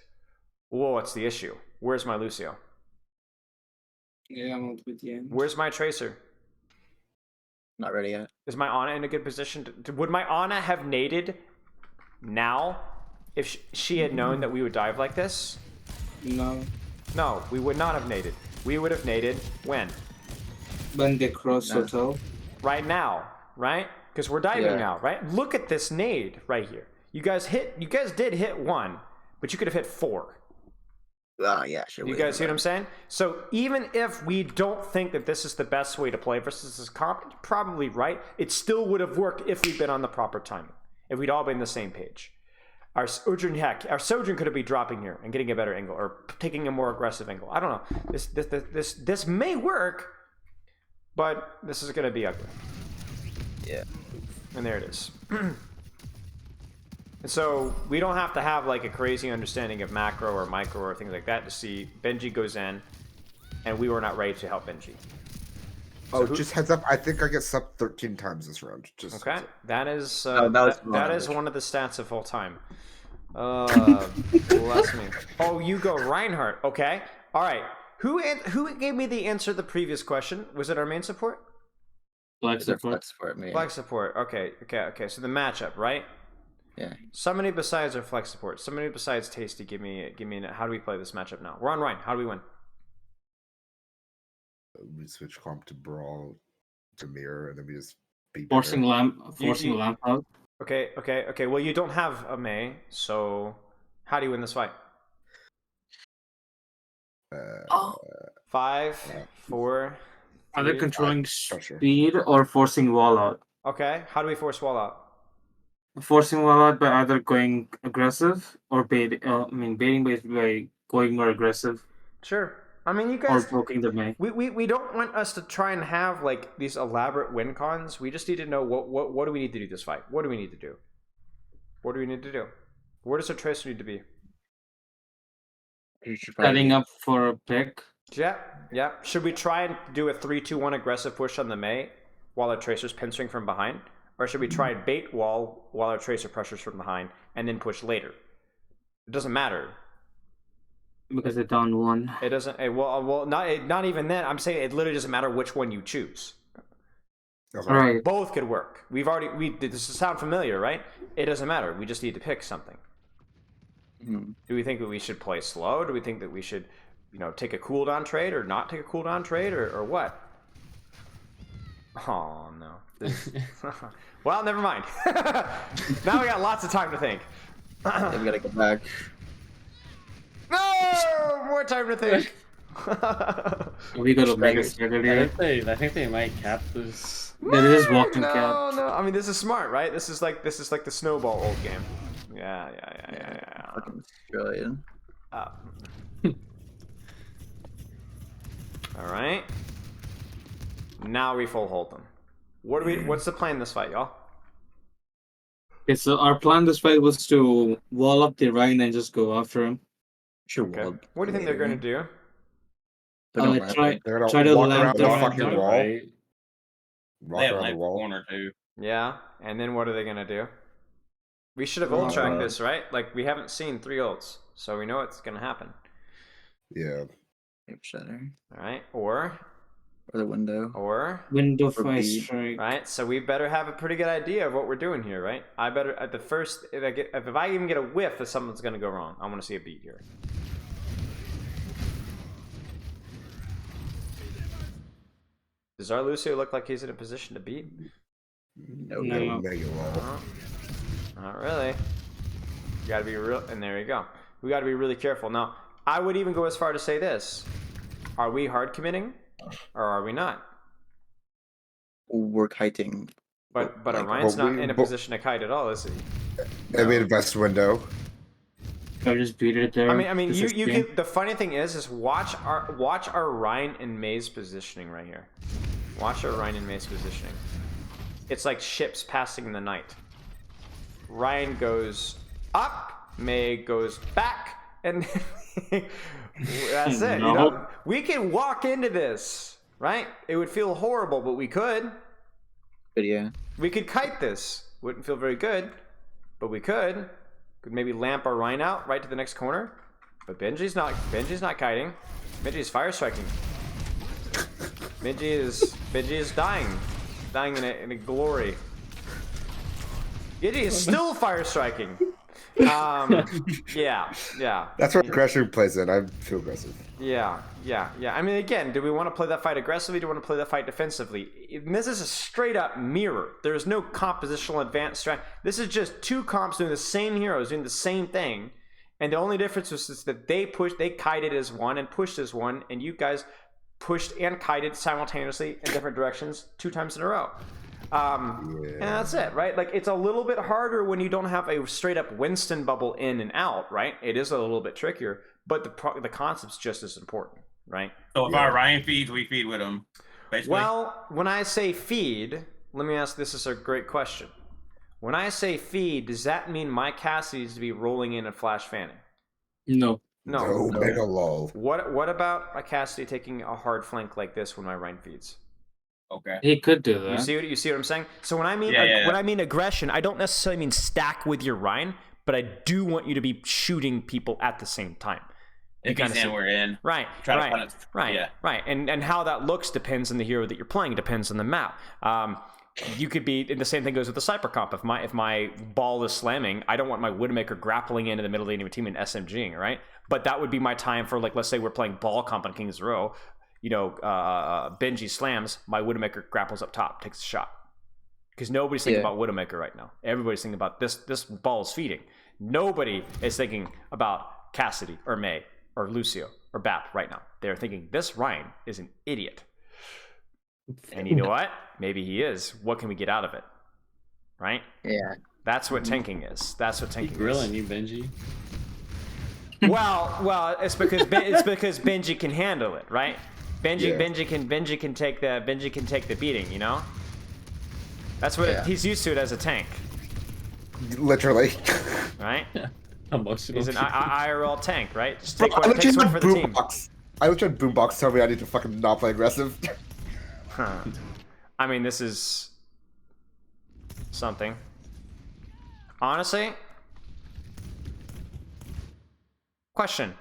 whoa, what's the issue? Where's my Lucio? Yeah, I'm with you. Where's my Tracer? Not ready yet. Is my Ana in a good position? Would my Ana have naded now if she had known that we would dive like this? No. No, we would not have naded. We would have naded when? When they cross hotel. Right now, right? Because we're diving now, right? Look at this nade right here. You guys did hit one, but you could have hit four. Yeah, sure. You guys see what I'm saying? So even if we don't think that this is the best way to play versus this comp, you're probably right. It still would have worked if we'd been on the proper timing. If we'd all been on the same page. Our Sojourn could have been dropping here and getting a better angle or taking a more aggressive angle. I don't know. This may work, but this is going to be ugly. Yeah. And there it is. And so we don't have to have like a crazy understanding of macro or micro or things like that to see Benji goes in and we were not ready to help Benji. So just heads up, I think I get sub 13 times this round. Just okay. That is that is one of the stats of all time. Bless me. Oh, you go Reinhardt. Okay. All right. Who gave me the answer to the previous question? Was it our main support? Flag support. Flag support. Okay. So the matchup, right? Yeah. Somebody besides our flex support. Somebody besides Tasty. Give me. How do we play this matchup now? We're on Ryan. How do we win? We switch comp to Brawl to Mirror, and then we just beat forcing lamp out. Okay. Well, you don't have a Mei, so how do you win this fight? 5, 4. Are they controlling speed or forcing wall out? Okay. How do we force wall out? Forcing wall out by either going aggressive or baiting. Baiting by going more aggressive. Sure. I mean, you guys. Or poking the Mei. We don't want us to try and have like these elaborate win cons. We just need to know what do we need to do this fight? What do we need to do? What do we need to do? Where does our Tracer need to be? Setting up for a pick. Yeah. Should we try and do a 3-2-1 aggressive push on the Mei while our Tracer's pincering from behind? Or should we try and bait wall while our Tracer pressures from behind and then push later? It doesn't matter. Because they're down one. It doesn't. Well, not even then. I'm saying it literally doesn't matter which one you choose. Okay. Right. Both could work. This sound familiar, right? It doesn't matter. We just need to pick something. Do we think that we should play slow? Do we think that we should, take a cooldown trade or not take a cooldown trade or what? Oh no. Well, never mind. Now we got lots of time to think. We gotta get back. No, more time to think. We gotta make a strategy. I think they might cap this. There is walking cap. No. I mean, this is smart, right? This is like the snowball old game. Yeah. Fucking Australian. All right. Now we full hold them. What's the plan in this fight, y'all? Okay, so our plan this fight was to wall up the Rhine and just go after him. Sure. Okay. Well, What do you think they're gonna do? They're gonna wrap it. They're gonna Try to walk lamp around the the Rhine fucking down. wall. Right. Walk They have around the lamp wall. corner too. Yeah, and then what are they gonna do? We should have ult tracked this, right? Like we haven't seen 3 ults, so we know what's gonna happen. Yeah. Shatter. All right, or Or the window. Window Or fire B. strike. right. So we better have a pretty good idea of what we're doing here, right? I better at the first if I even get a whiff that something's gonna go wrong, I want to see a beat here. Does our Lucio look like he's in a position to beat? No. No. Mega wall. Not really. You gotta be real, and there you go. We gotta be really careful. Now, I would even go as far to say this. Are we hard committing, or are we not? We're kiting. But Like, Orion's but not we- in a but- position to kite at all, is he? They made a best window. I just beat it there. I mean, This you is you game. can. The funny thing is watch our Ryan and May's positioning right here. Watch our Ryan and May's positioning. It's like ships passing in the night. Ryan goes up, May goes back, and that's it. You know, we can walk into this, right? It would feel horrible, but we could. But yeah. We could kite this. Wouldn't feel very good, but we could. Could maybe lamp our Rhine out right to the next corner. But Benji's not kiting. Benji's fire striking. Benji is dying. Dying in a glory. Benji is still fire striking. Yeah. That's where aggression plays in. I feel aggressive. Yeah. I mean, again, do we want to play that fight aggressively? Do we want to play that fight defensively? This is a straight up mirror. There's no compositional advanced strat. This is just 2 comps doing the same heroes, doing the same thing. And the only difference was that they kited as one and pushed as one, and you guys pushed and kited simultaneously in different directions 2 times in a row. And that's it, right? Like, it's a little bit harder when you don't have a straight up Winston bubble in and out, right? It is a little bit trickier, but the concept's just as important, right? So if our Ryan feeds, we feed with him. Basically. Well, when I say feed, let me ask, this is a great question. When I say feed, does that mean my Cassie is to be rolling in and flash fanning? No. No. Mega lol. What about a Cassidy taking a hard flank like this when my Rhine feeds? Okay. He could do that. You see what I'm saying? So when I mean Yeah. when I mean aggression, I don't necessarily mean stack with your Rhine, but I do want you to be shooting people at the same time. If he's in, we're in. Right. And how that looks depends on the hero that you're playing. It depends on the map. You could be, and the same thing goes with the Cypher comp. If my ball is slamming, I don't want my Widowmaker grappling into the middle of the enemy team and SMGing, right? But that would be my time for, like, let's say we're playing ball comp on King's Row. You know, Benji slams, my Widowmaker grapples up top, takes a shot. Because nobody's thinking about Widowmaker right now. Everybody's thinking about this ball is feeding. Nobody is thinking about Cassidy or May or Lucio or Bap right now. They're thinking this Ryan is an idiot. And you know what? Maybe he is. What can we get out of it? Right? Yeah. That's what tanking is. That's what tanking is. Grilling you, Benji. Well, it's because Benji can handle it, right? Benji can take the beating, you know? That's what he's used to it as a tank. Literally. Right? Emotional. He's an IRL tank, right? Just take Bro, one, takes one for the team. I literally had Boombox tell me I need to fucking not play aggressive. Huh. I mean, this is something. Honestly, question.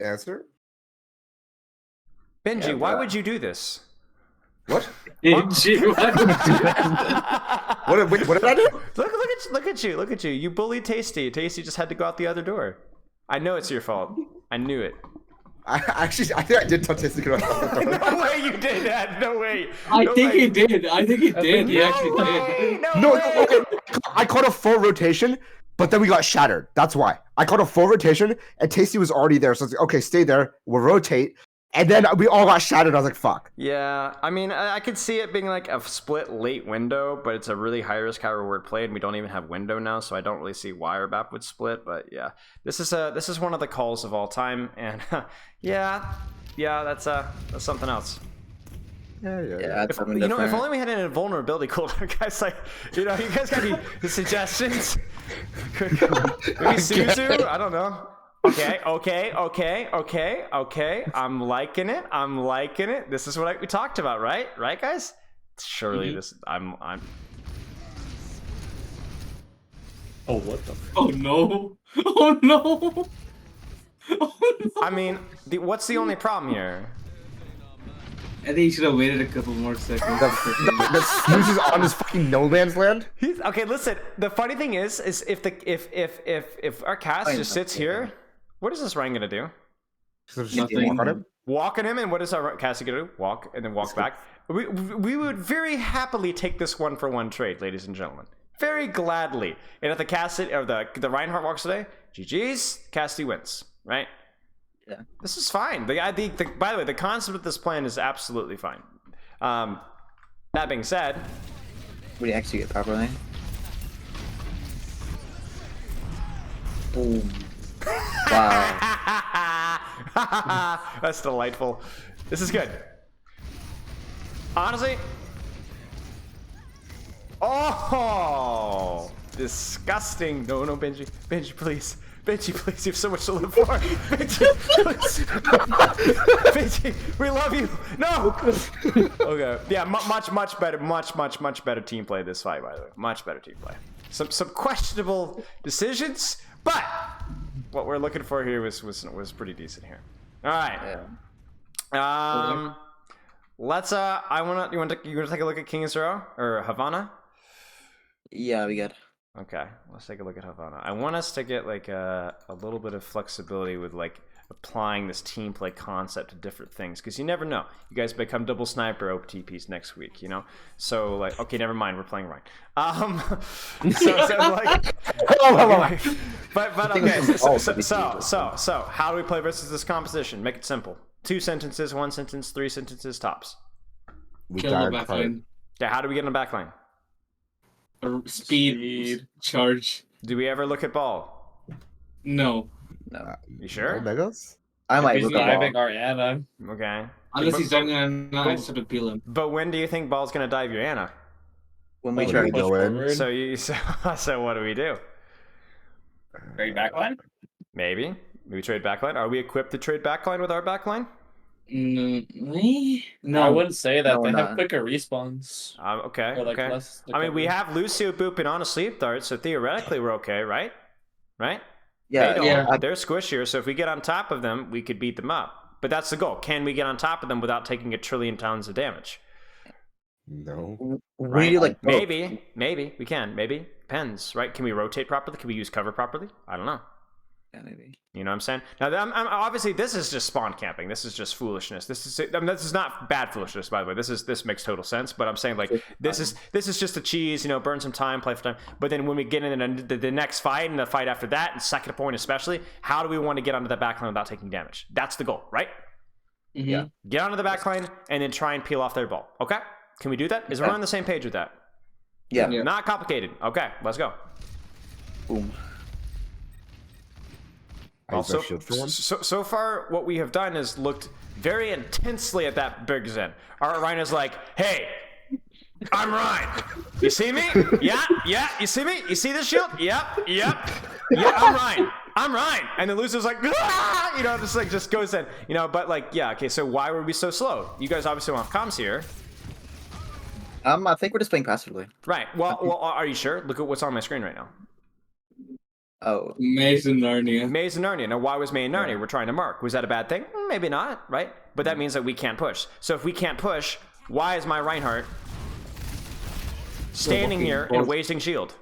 Answer? Benji, Yeah, why but- would you do this? What? What? What did I do? Look at you. You bullied Tasty. Tasty just had to go out the other door. I know it's your fault. I knew it. I think I did touch his secret. No way you did that. No way. I think he did. He actually did. No, okay. I caught a full rotation, but then we got shattered. That's why. I caught a full rotation, and Tasty was already there. So I was like, okay, stay there. We'll rotate. And then we all got shattered. I was like, fuck. Yeah, I mean, I could see it being like a split late window, but it's a really high risk, high reward play, and we don't even have window now, so I don't really see why our BAP would split. But yeah, this is one of the calls of all time, and yeah, that's something else. Yeah, If only we had an invulnerability cooldown, guys. Like, you guys got any suggestions? Maybe Suzu? I don't know. Okay. I'm liking it. This is what we talked about, right? Right, guys? Surely this. I'm. Oh, what the? Oh no! Oh no! Oh no! I mean, what's the only problem here? I think you should have waited a couple more seconds. The Snooze is on this fucking no man's land. Okay. Listen. The funny thing is if our cast just sits here, what is this Ryan gonna do? Walk on him. Walk on him, and what is our cast gonna do? Walk and then walk back. We would very happily take this 1-for-1 trade, ladies and gentlemen. Very gladly. And if the Cassidy or the Reinhardt walks today, GG's, Cassidy wins, right? Yeah. This is fine. By the way, the concept of this plan is absolutely fine. That being said, would you execute it properly? Boom. Wow. That's delightful. This is good. Honestly. Oh, disgusting. No, Benji. Benji, please. Benji, please. You have so much to live for. Benji, please. Benji, we love you. No. Okay. Yeah, much better. Much better team play this fight, by the way. Much better team play. Some questionable decisions, but what we're looking for here was pretty decent here. All right. Yeah. Let's you want to take a look at King's Row or Havana? Yeah, we good. Okay, let's take a look at Havana. I want us to get like a little bit of flexibility with like applying this team play concept to different things, because you never know. You guys become double sniper OTPs next week, So like, okay, never mind. We're playing right. But okay. So how do we play versus this composition? Make it simple. 2 sentences, 1 sentence, 3 sentences tops. Kill the backline. Yeah, how do we get in the backline? Speed charge. Do we ever look at ball? No. You sure? Megas? I might He's look at diving ball. Ariana. Okay. Unless he's diving on I just have to peel him. But when do you think ball's gonna dive your Anna? When we When try we to go in. So what do we do? Trade backline? Maybe we trade backline. Are we equipped to trade backline with our backline? No. I wouldn't say that. No, They we're have not. quicker respawns. Okay. Or, like, Okay. less I mean, we recovery. have Lucio booping on a sleep dart, so theoretically we're okay, right? Right? Yeah, They don't. yeah. They're squishier, so if we get on top of them, we could beat them up. But that's the goal. Can we get on top of them without taking 1 trillion pounds of damage? No. We Right? need like Maybe we can. Maybe depends, right? Can we rotate properly? Can we use cover properly? I don't know. Yeah, maybe. You know what I'm saying? Now, I'm obviously this is just spawn camping. This is just foolishness. This is not bad foolishness, by the way. This makes total sense. But I'm saying like this is just a cheese. Burn some time, play for time. But then when we get into the next fight and the fight after that, and second point especially, how do we want to get onto the backline without taking damage? That's the goal, right? Mm-hmm. Yeah. Get onto the backline and then try and peel off their ball. Okay? Can we do that? Is everyone on the same page with that? Yeah. Not complicated. Okay, let's go. Boom. Also, shield for one. so far, what we have done is looked very intensely at that Big Zen. Our Ryan is like, hey, I'm Ryan. You see me? Yeah. You see me? You see this shield? Yep. Yeah, I'm Ryan. And the loser's like, ah! just goes in. But like, yeah, okay, so why were we so slow? You guys obviously want comms here. I think we're just playing passively. Right. Well, are you sure? Look at what's on my screen right now. Oh. Maze and Narnia. Maze and Narnia. Now, why was May and Narnia? We're trying to mark. Was that a bad thing? Maybe not, right? But that means that we can't push. So if we can't push, why is my Reinhardt standing here and wasting shield?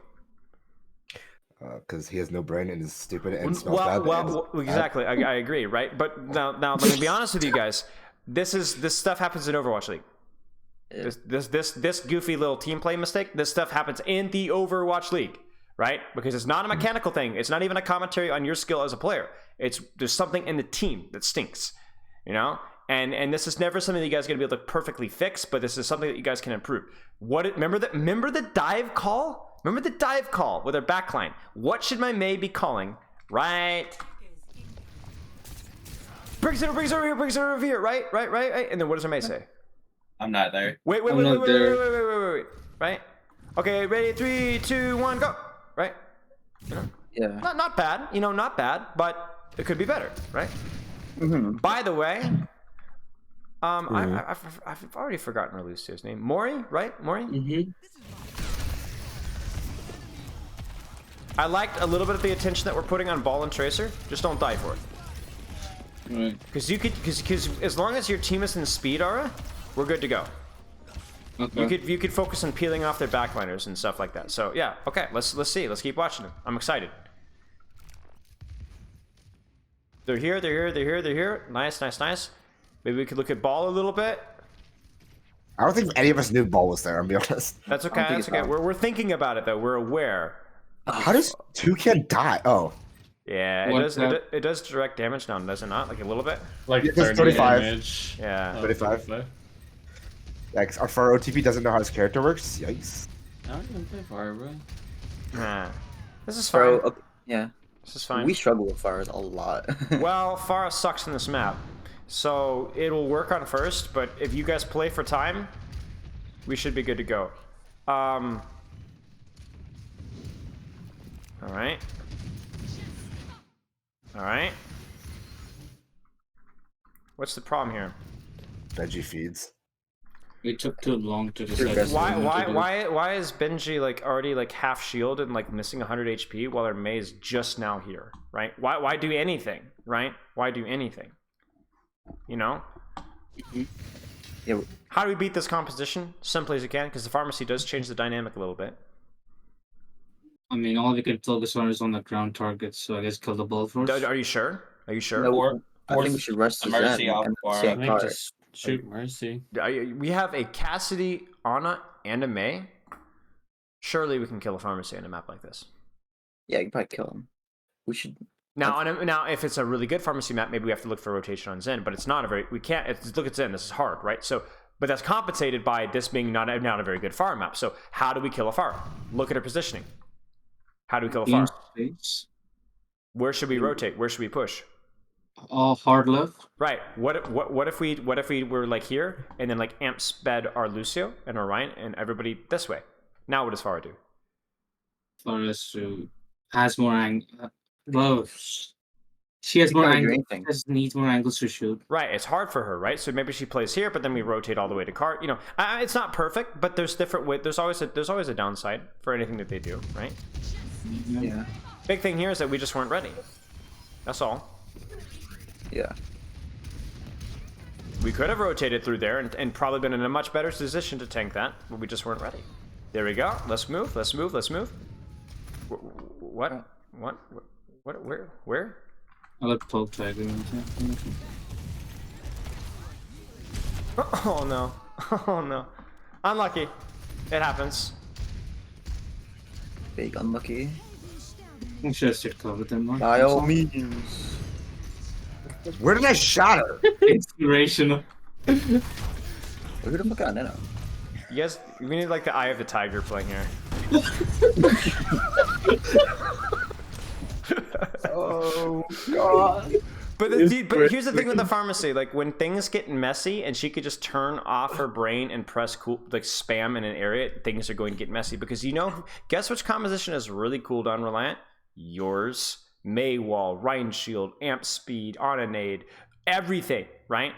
Because he has no brain and is stupid and smells bad. Well, exactly. I agree, right? But now let me be honest with you guys. This stuff happens in Overwatch League. This goofy little team play mistake. This stuff happens in the Overwatch League. Right? Because it's not a mechanical thing. It's not even a commentary on your skill as a player. There's something in the team that stinks, And this is never something that you guys are gonna be able to perfectly fix, but this is something that you guys can improve. Remember the dive call? Remember the dive call with our backline? What should my May be calling? Right? Brings it over here, right? And then what does our May say? I'm not there. Wait. Right? Okay, ready? 3, 2, 1, go. Right? Yeah. Not bad. Not bad, but it could be better, right? Mm-hmm. By the way, I've already forgotten Relucio's name. Mori, right? Mori? Mm-hmm. I liked a little bit of the attention that we're putting on Ball and Tracer. Just don't die for it. Right. Because as long as your team is in speed aura, we're good to go. Okay. You could focus on peeling off their backliners and stuff like that. So yeah, okay, let's see. Let's keep watching them. I'm excited. They're here. Nice. Maybe we could look at Ball a little bit. I don't think any of us knew Ball was there, I'll be honest. That's okay. We're thinking about it though. We're aware. How does Toucan die? Oh. Yeah, it does direct damage now, does it not? Like a little bit? Like 35 damage. Yeah. 35. Yeah, for OTP doesn't know how his character works. Yikes. I don't even play fire, bro. Nah. This is fine. Okay, yeah. This is fine. We struggle with Pharah a lot. Well, Pharah sucks in this map. So it'll work on first, but if you guys play for time, we should be good to go. Alright. What's the problem here? Benji feeds. It took too long to decide. Why is Benji like already like half shielded and like missing 100 HP while our Mei is just now here, right? Why do anything, right? Why do anything? Yeah. How do we beat this composition? Simply as you can, because the pharmacy does change the dynamic a little bit. I mean, all we can focus on is on the ground targets, so I guess kill the ball first. Are you sure? Are you sure? No, I think we should rest the Mercy Zen off and Pharah. see I think Pharah. just shoot Mercy. We have a Cassidy, Ana, and a Mei. Surely we can kill a pharmacy on a map like this. Yeah, you can probably kill him. We should. Now, if it's a really good pharmacy map, maybe we have to look for rotation on Zen. But it's not a very. We can't. Look at Zen. This is hard, right? So, but that's compensated by this being not a very good farm map. So, how do we kill a Pharah? Look at her positioning. How do we kill a Pharah? Where should we rotate? Where should we push? Hard left. Right. What if we were like here and then like amp sped our Lucio and our Ryan and everybody this way? Now what does Pharah do? Pharah has more angle. Well, she has more angles. She needs more angles to shoot. Right. It's hard for her, right? So maybe she plays here, but then we rotate all the way to cart. It's not perfect, but there's different ways. There's always a downside for anything that they do, right? Yeah. Big thing here is that we just weren't ready. That's all. Yeah. We could have rotated through there and probably been in a much better position to tank that, but we just weren't ready. There we go. Let's move. What? Where? I like poke tag. Oh no. Unlucky. It happens. Big unlucky. I should have stayed covered them more. By all means. Where did I shot her? Inspirational. Who the fuck got Neno? Yes, we need like the Eye of the Tiger playing here. Oh god. But here's the thing with the pharmacy, like when things get messy and she could just turn off her brain and press like spam in an area, things are going to get messy because guess which composition is really cooldown reliant? Yours. Maywall, Rhine Shield, Amp Speed, Onanade, everything, right?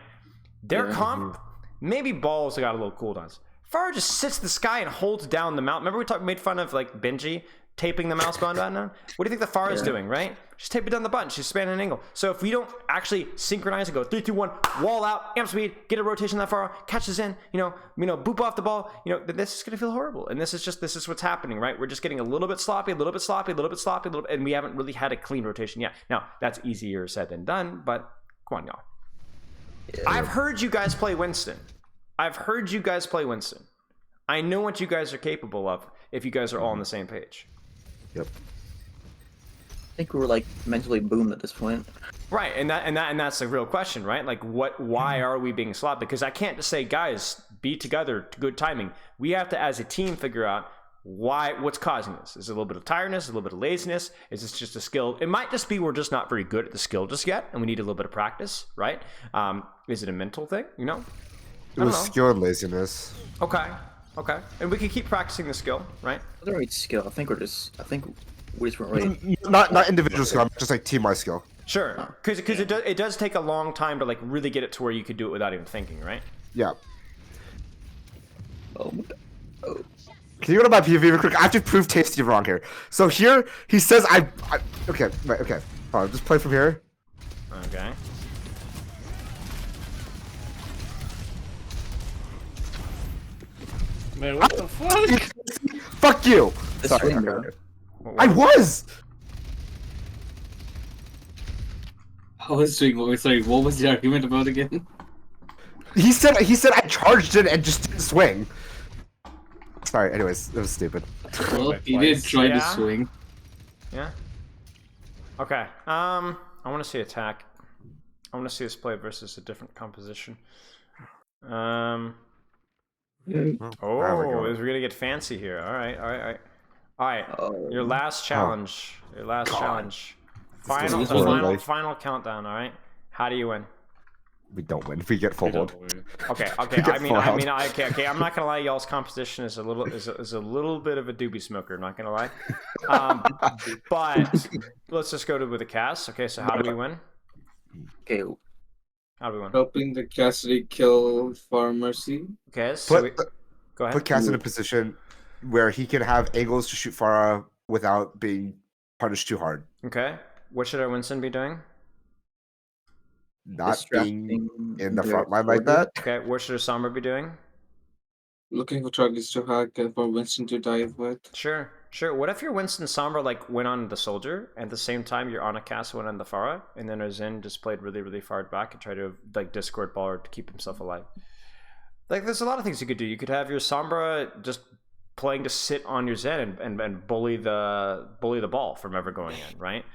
Their comp, maybe Balls got a little cooldowns. Pharah just sits in the sky and holds down the mount. Remember we made fun of like Benji taping the mouse button down? What do you think the Pharah is doing, right? She's taping down the button. She's spanning an angle. So if we don't actually synchronize and go 3, 2, 1, wall out, amp speed, get a rotation that far, catches in, boop off the ball, then this is gonna feel horrible. And this is what's happening, right? We're just getting a little bit sloppy, and we haven't really had a clean rotation yet. Now that's easier said than done, but come on, y'all. Yeah. I've heard you guys play Winston. I know what you guys are capable of if you guys are all on the same page. Yep. I think we were like mentally boomed at this point. Right, and that's the real question, right? Like why are we being sloppy? Because I can't just say, guys, be together, good timing. We have to as a team figure out what's causing this. Is it a little bit of tiredness, a little bit of laziness? Is this just a skill? It might just be we're just not very good at the skill just yet, and we need a little bit of practice, right? Is it a mental thing, It was skill and laziness. Okay. Okay. And we can keep practicing the skill, right? I don't read skill. I think we just weren't really. Not individual skill, just like team-wise skill. Sure. Because it does take a long time to like really get it to where you could do it without even thinking, right? Yeah. Oh. Can you go to my POV real quick? I have to prove Tasty wrong here. So here, he says okay, right, okay. Hold on, just play from here. Okay. Man, what the fuck? Fuck you! Sorry, swing, okay. bro. I was! I was doing. Sorry, what was the argument about again? He said I charged it and just didn't swing. Sorry, anyways, it was stupid. Well, he did try to swing. Yeah. Okay. I want to see attack. I want to see us play versus a different composition. Oh, we're gonna get fancy here. All right. Your last challenge. Your last challenge. Final countdown. All right. How do you win? We don't win. We get full hold. Okay. Okay. I'm not gonna lie. Y'all's composition is a little bit of a doobie smoker. I'm not gonna lie. But let's just go with the cast. Okay. So how do we win? Okay. How do we win? Helping the Cassidy kill for Mercy. Okay. So go ahead. Put Cass in a position where he can have angles to shoot Farah without being punished too hard. Okay. What should our Winston be doing? Not being in the front line like that. Okay. What should Sombra be doing? Looking for targets to hack and for Winston to dive with. Sure. What if your Winston Sombra like went on the soldier, and at the same time your Ana Cass went on the Farah, and then our Zen just played really, really far back and tried to like Discord baller to keep himself alive? Like, there's a lot of things you could do. You could have your Sombra just playing to sit on your Zen and bully the ball from ever going in, right?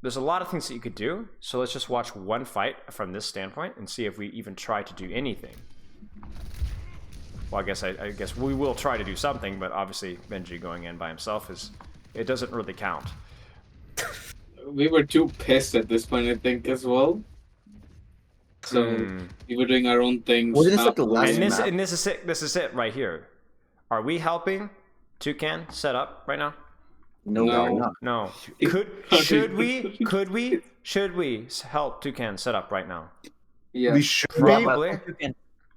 There's a lot of things that you could do. So let's just watch one fight from this standpoint and see if we even try to do anything. Well, I guess we will try to do something, but obviously Benji going in by himself it doesn't really count. We were too pissed at this point, I think, as well. So we were doing our own things. Wasn't this like the last map? And this is it right here. Are we helping Toucan set up right now? No, we're not. No. Should we help Toucan set up right now? Yeah. We should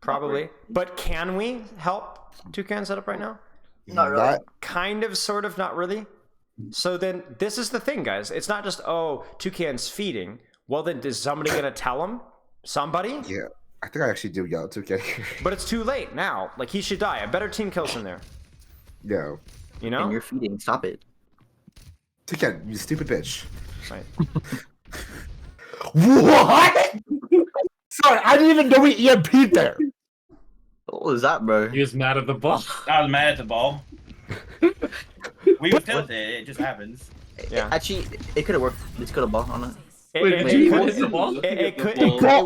Probably. But can we help Toucan set up right now? Not really. Kind of, sort of, not really. So then this is the thing, guys. It's not just, Toucan's feeding. Well, then is somebody going to tell him? Somebody? Yeah. I think I actually do yell at Toucan. But it's too late now. Like, he should die. A better team kills him there. Yeah. You know? And you're feeding. Stop it. Toucan, you stupid bitch. Right. What? Sorry, I didn't even know we EMP'd there. What was that, bro? He was mad at the ball. I was mad at the ball. We were tilted. It just happens. Yeah. Actually, it could have worked. This could have bought on it.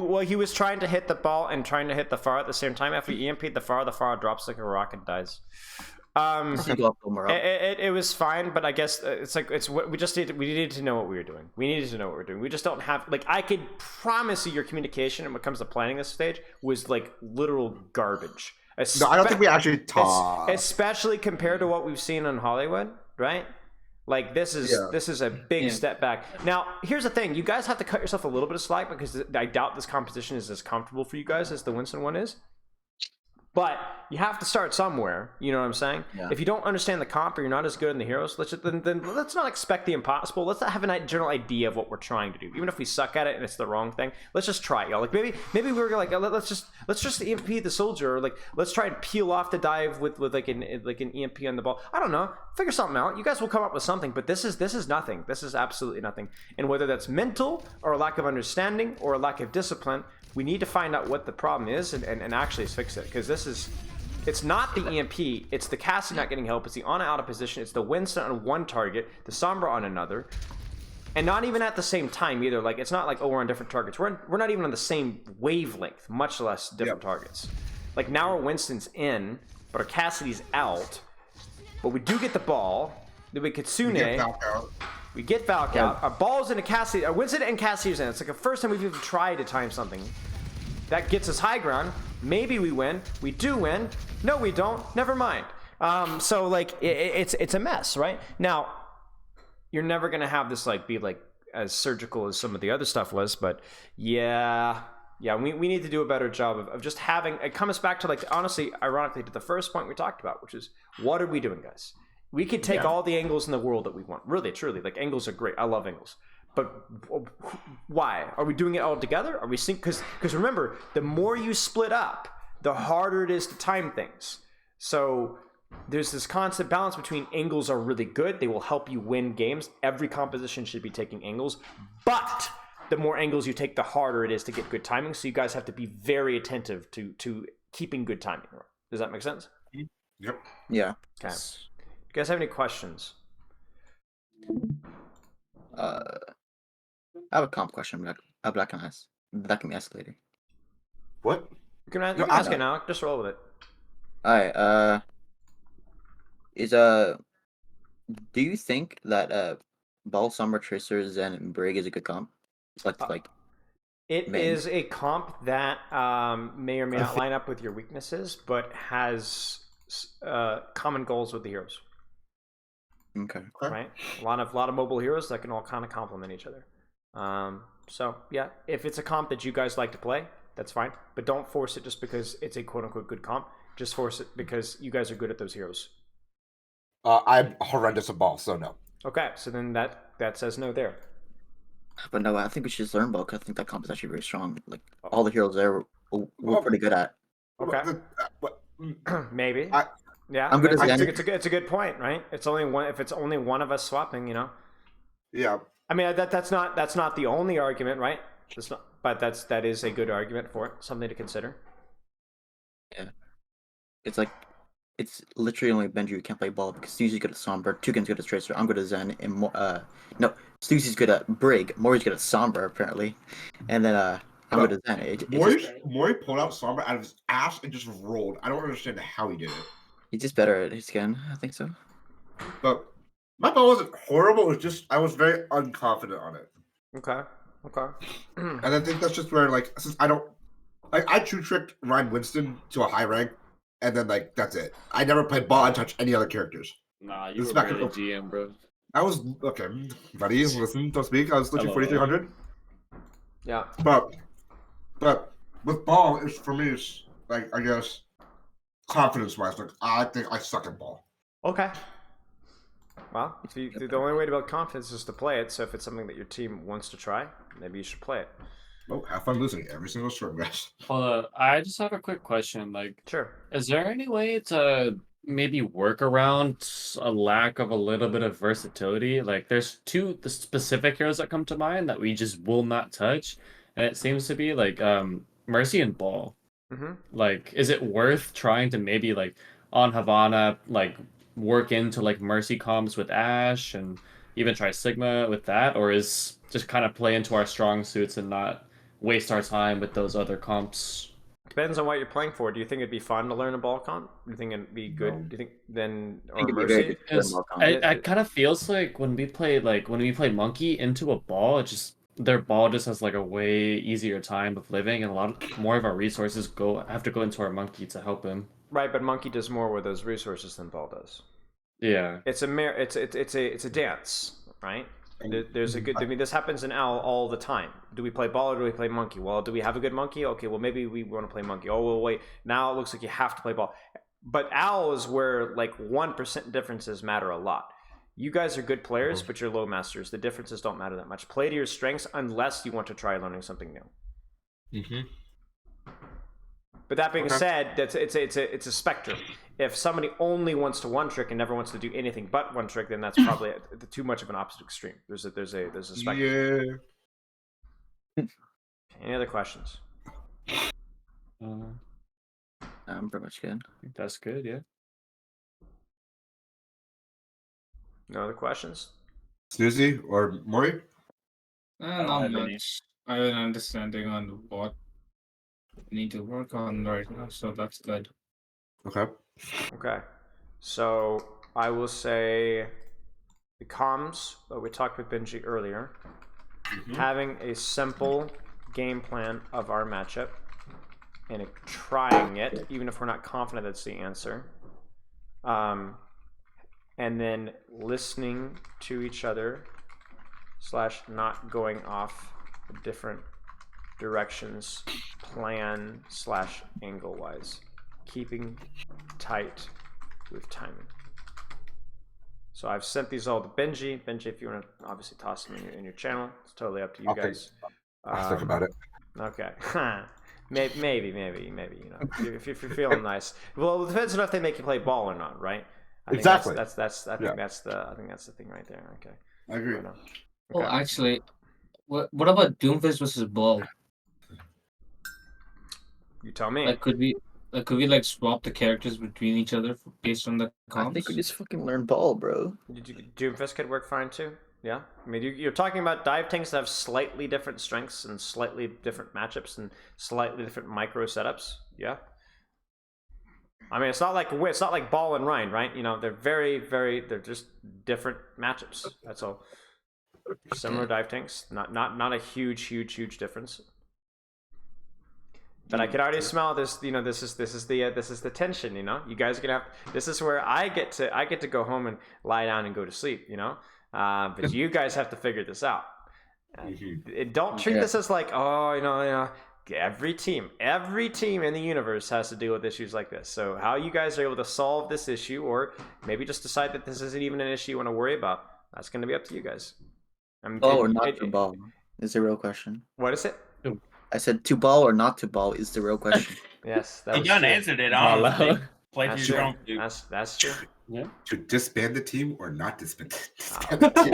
Well, he was trying to hit the ball and trying to hit the Farah at the same time. After he EMP'd the Farah drops like a rock and dies. It was fine, but I guess we needed to know what we were doing. We just don't have, like, I could promise you your communication when it comes to planning this stage was like literal garbage. No, I don't think we actually talked. Especially compared to what we've seen in Hollywood, right? Like, this is a big step back. Now, here's the thing. You guys have to cut yourself a little bit of slack because I doubt this composition is as comfortable for you guys as the Winston one is. But you have to start somewhere. You know what I'm saying? Yeah. If you don't understand the comp or you're not as good in the heroes, then let's not expect the impossible. Let's not have a general idea of what we're trying to do. Even if we suck at it and it's the wrong thing, let's just try it, y'all. Like, maybe we were like, let's just EMP the soldier, or like let's try and peel off the dive with like an EMP on the ball. I don't know. Figure something out. You guys will come up with something. But this is nothing. This is absolutely nothing. And whether that's mental or a lack of understanding or a lack of discipline, we need to find out what the problem is and actually fix it, because it's not the EMP, it's the Cassie not getting help, it's the Ana out of position, it's the Winston on one target, the Sombra on another, and not even at the same time either. Like, it's not like, we're on different targets. We're not even on the same wavelength, much less different targets. Like, now our Winston's in, but our Cassidy's out, but we do get the ball. Then we Kitsune. We get Valk out. Our ball's in a Cassidy. Our Winston and Cassidy's in. It's like the first time we've even tried to time something. That gets us high ground. Maybe we win. We do win. No, we don't. Never mind. So like it's a mess, right? Now, you're never gonna have this like be like as surgical as some of the other stuff was, but yeah, we need to do a better job of just having. It comes back to like honestly, ironically, to the first point we talked about, which is what are we doing, guys? We could take all the angles in the world that we want. Really, truly, like angles are great. I love angles. But why? Are we doing it all together? Are we because remember, the more you split up, the harder it is to time things. So there's this constant balance between angles are really good. They will help you win games. Every composition should be taking angles. But the more angles you take, the harder it is to get good timing. So you guys have to be very attentive to keeping good timing. Does that make sense? Yep. Yeah. Okay. You guys have any questions? I have a comp question. That can be asked later. What? You can ask it now. Just roll with it. All right. Do you think that Ball, Summer, Tracers, and Brig is a good comp? It is a comp that may or may not line up with your weaknesses, but has common goals with the heroes. Okay. Right. A lot of mobile heroes that can all kind of complement each other. So yeah, if it's a comp that you guys like to play, that's fine. But don't force it just because it's a quote unquote good comp. Just force it because you guys are good at those heroes. I'm horrendous at ball, so no. Okay, so then that says no there. But no, I think we should just learn ball. Cause I think that comp is actually very strong. Like all the heroes there, we're pretty good at. Okay. Maybe. Yeah, I'm good at it's a good point, right? It's only one. If it's only one of us swapping, you know. Yeah. I mean that's not the only argument, right? But that is a good argument for it. Something to consider. Yeah. It's literally only Benji who can't play ball because Susie's good at Sombra, Toucan's good at Tracer, I'm good at Zen, and no, Susie's good at Brig, Mori's good at Sombra apparently, and then I'm good at Zen. Mori pulled out Sombra out of his ass and just rolled. I don't understand how he did it. He's just better at his skin, I think so. But my ball wasn't horrible. It was just I was very unconfident on it. Okay. And I think that's just where since I don't I true tricked Ryan Winston to a high rank, and then that's it. I never played ball and touched any other characters. Nah, you were really GM, bro. I was okay, buddy. Listen, don't speak. I was literally 4,300. Yeah. But with ball, it's for me. It's I guess confidence wise. I think I suck at ball. Okay. Well, the only way to build confidence is to play it. So if it's something that your team wants to try, maybe you should play it. Oh, have fun losing every single stream, guys. I just have a quick question. Sure. Is there any way to maybe work around a lack of a little bit of versatility? There's the specific heroes that come to mind that we just will not touch, and it seems to be Mercy and Ball. Mm-hmm. Is it worth trying to maybe on Havana work into Mercy comps with Ashe and even try Sigma with that, or is just kind of play into our strong suits and not waste our time with those other comps? Depends on what you're playing for. Do you think it'd be fun to learn a ball comp? Do you think it'd be good? No. Do you think then or It'd be Mercy? It kind of feels like when we play Monkey into a ball, their ball just has a way easier time of living, and a lot more of our resources have to go into our Monkey to help him. Right, but Monkey does more with those resources than Ball does. Yeah, it's a dance, right? There's a good. I mean, this happens in Owl all the time. Do we play Ball or do we play Monkey? Well, do we have a good Monkey? Okay, well maybe we want to play Monkey. Oh well, wait. Now it looks like you have to play Ball. But Owl is where 1% differences matter a lot. You guys are good players, but you're low masters. The differences don't matter that much. Play to your strengths unless you want to try learning something new. But that being said, it's a spectrum. If somebody only wants to one trick and never wants to do anything but one trick, then that's probably too much of an opposite extreme. There's a spectrum. Yeah. Any other questions? I'm pretty much good. I think that's good. Yeah. No other questions? Snoozy or Mori? Not much. I have an understanding on what we need to work on right now, so that's good. Okay. So I will say the comms, we talked with Benji earlier, having a simple game plan of our matchup, and trying it, even if we're not confident that's the answer. And then listening to each other / not going off different directions, plan / angle wise, keeping tight with timing. So I've sent these all to Benji. Benji, if you want to obviously toss them in your channel, it's totally up to you guys. I'll think about it. Okay. maybe, you know, if you're feeling nice. Well, it depends on if they make you play ball or not, right? I think Exactly. I think that's the thing right there. Okay. I agree. Okay. Oh, actually, what about Doomfist versus Ball? You tell me. Like, could we like swap the characters between each other based on the comps? I think we just fucking learn ball, bro. Doomfist could work fine too. Yeah, I mean, you're talking about dive tanks that have slightly different strengths and slightly different matchups and slightly different micro setups. Yeah. I mean, it's not like Ball and Ryan, right? You know, they're they're just different matchups. That's all. Similar dive tanks, not a huge difference. But I can already smell this. You know, this is the tension. You know, you guys are gonna have. This is where I get to go home and lie down and go to sleep. You know, but you guys have to figure this out. Don't treat this as like, oh, you know. Every team in the universe has to deal with issues like this. So how you guys are able to solve this issue, or maybe just decide that this isn't even an issue you want to worry about, that's going to be up to you guys. Ball or not to ball is the real question. What is it? I said to ball or not to ball is the real question. Yes, that You was done true. answered it, honestly. Play to That's your true. own suit. That's true. Yeah. To disband the team or not disband Oh, the team?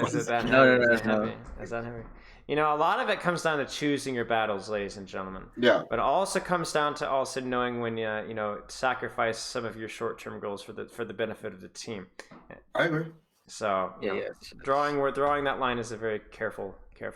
is it that No, heavy? no, Is it no. heavy? Is that heavy? You know, a lot of it comes down to choosing your battles, ladies and gentlemen. Yeah. But it also comes down to also knowing when you sacrifice some of your short-term goals for the benefit of the team. I agree. So drawing that line is a very careful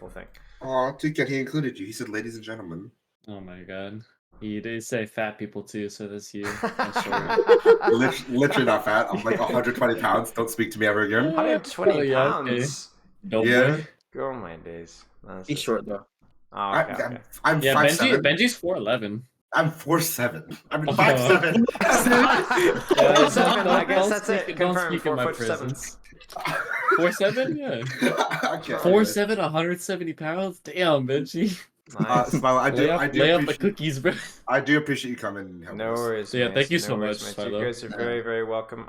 thing. Oh, Toucan, he included you. He said, "Ladies and gentlemen." Oh my god. He did say fat people too, so that's you. I'm Literally not fat. I'm like 120 pounds. Don't speak to me ever again. 120 pounds. Don't Yeah. worry. Oh my days. He's short though. Oh, okay. I'm Yeah, 5'7". Benji's 4'11". I'm 4'7". I'm Oh. 5'7". I guess that's it. Confirmed. 4'7". 4'7"? Yeah. Okay. 4'7", 170 pounds? Damn, Benji. Nice. Smile, I do Lay off the appreciate, cookies, bro. I do appreciate you coming and helping No us. worries. So yeah, mates. thank you No so worries, much, mates. You Philo. guys are very welcome.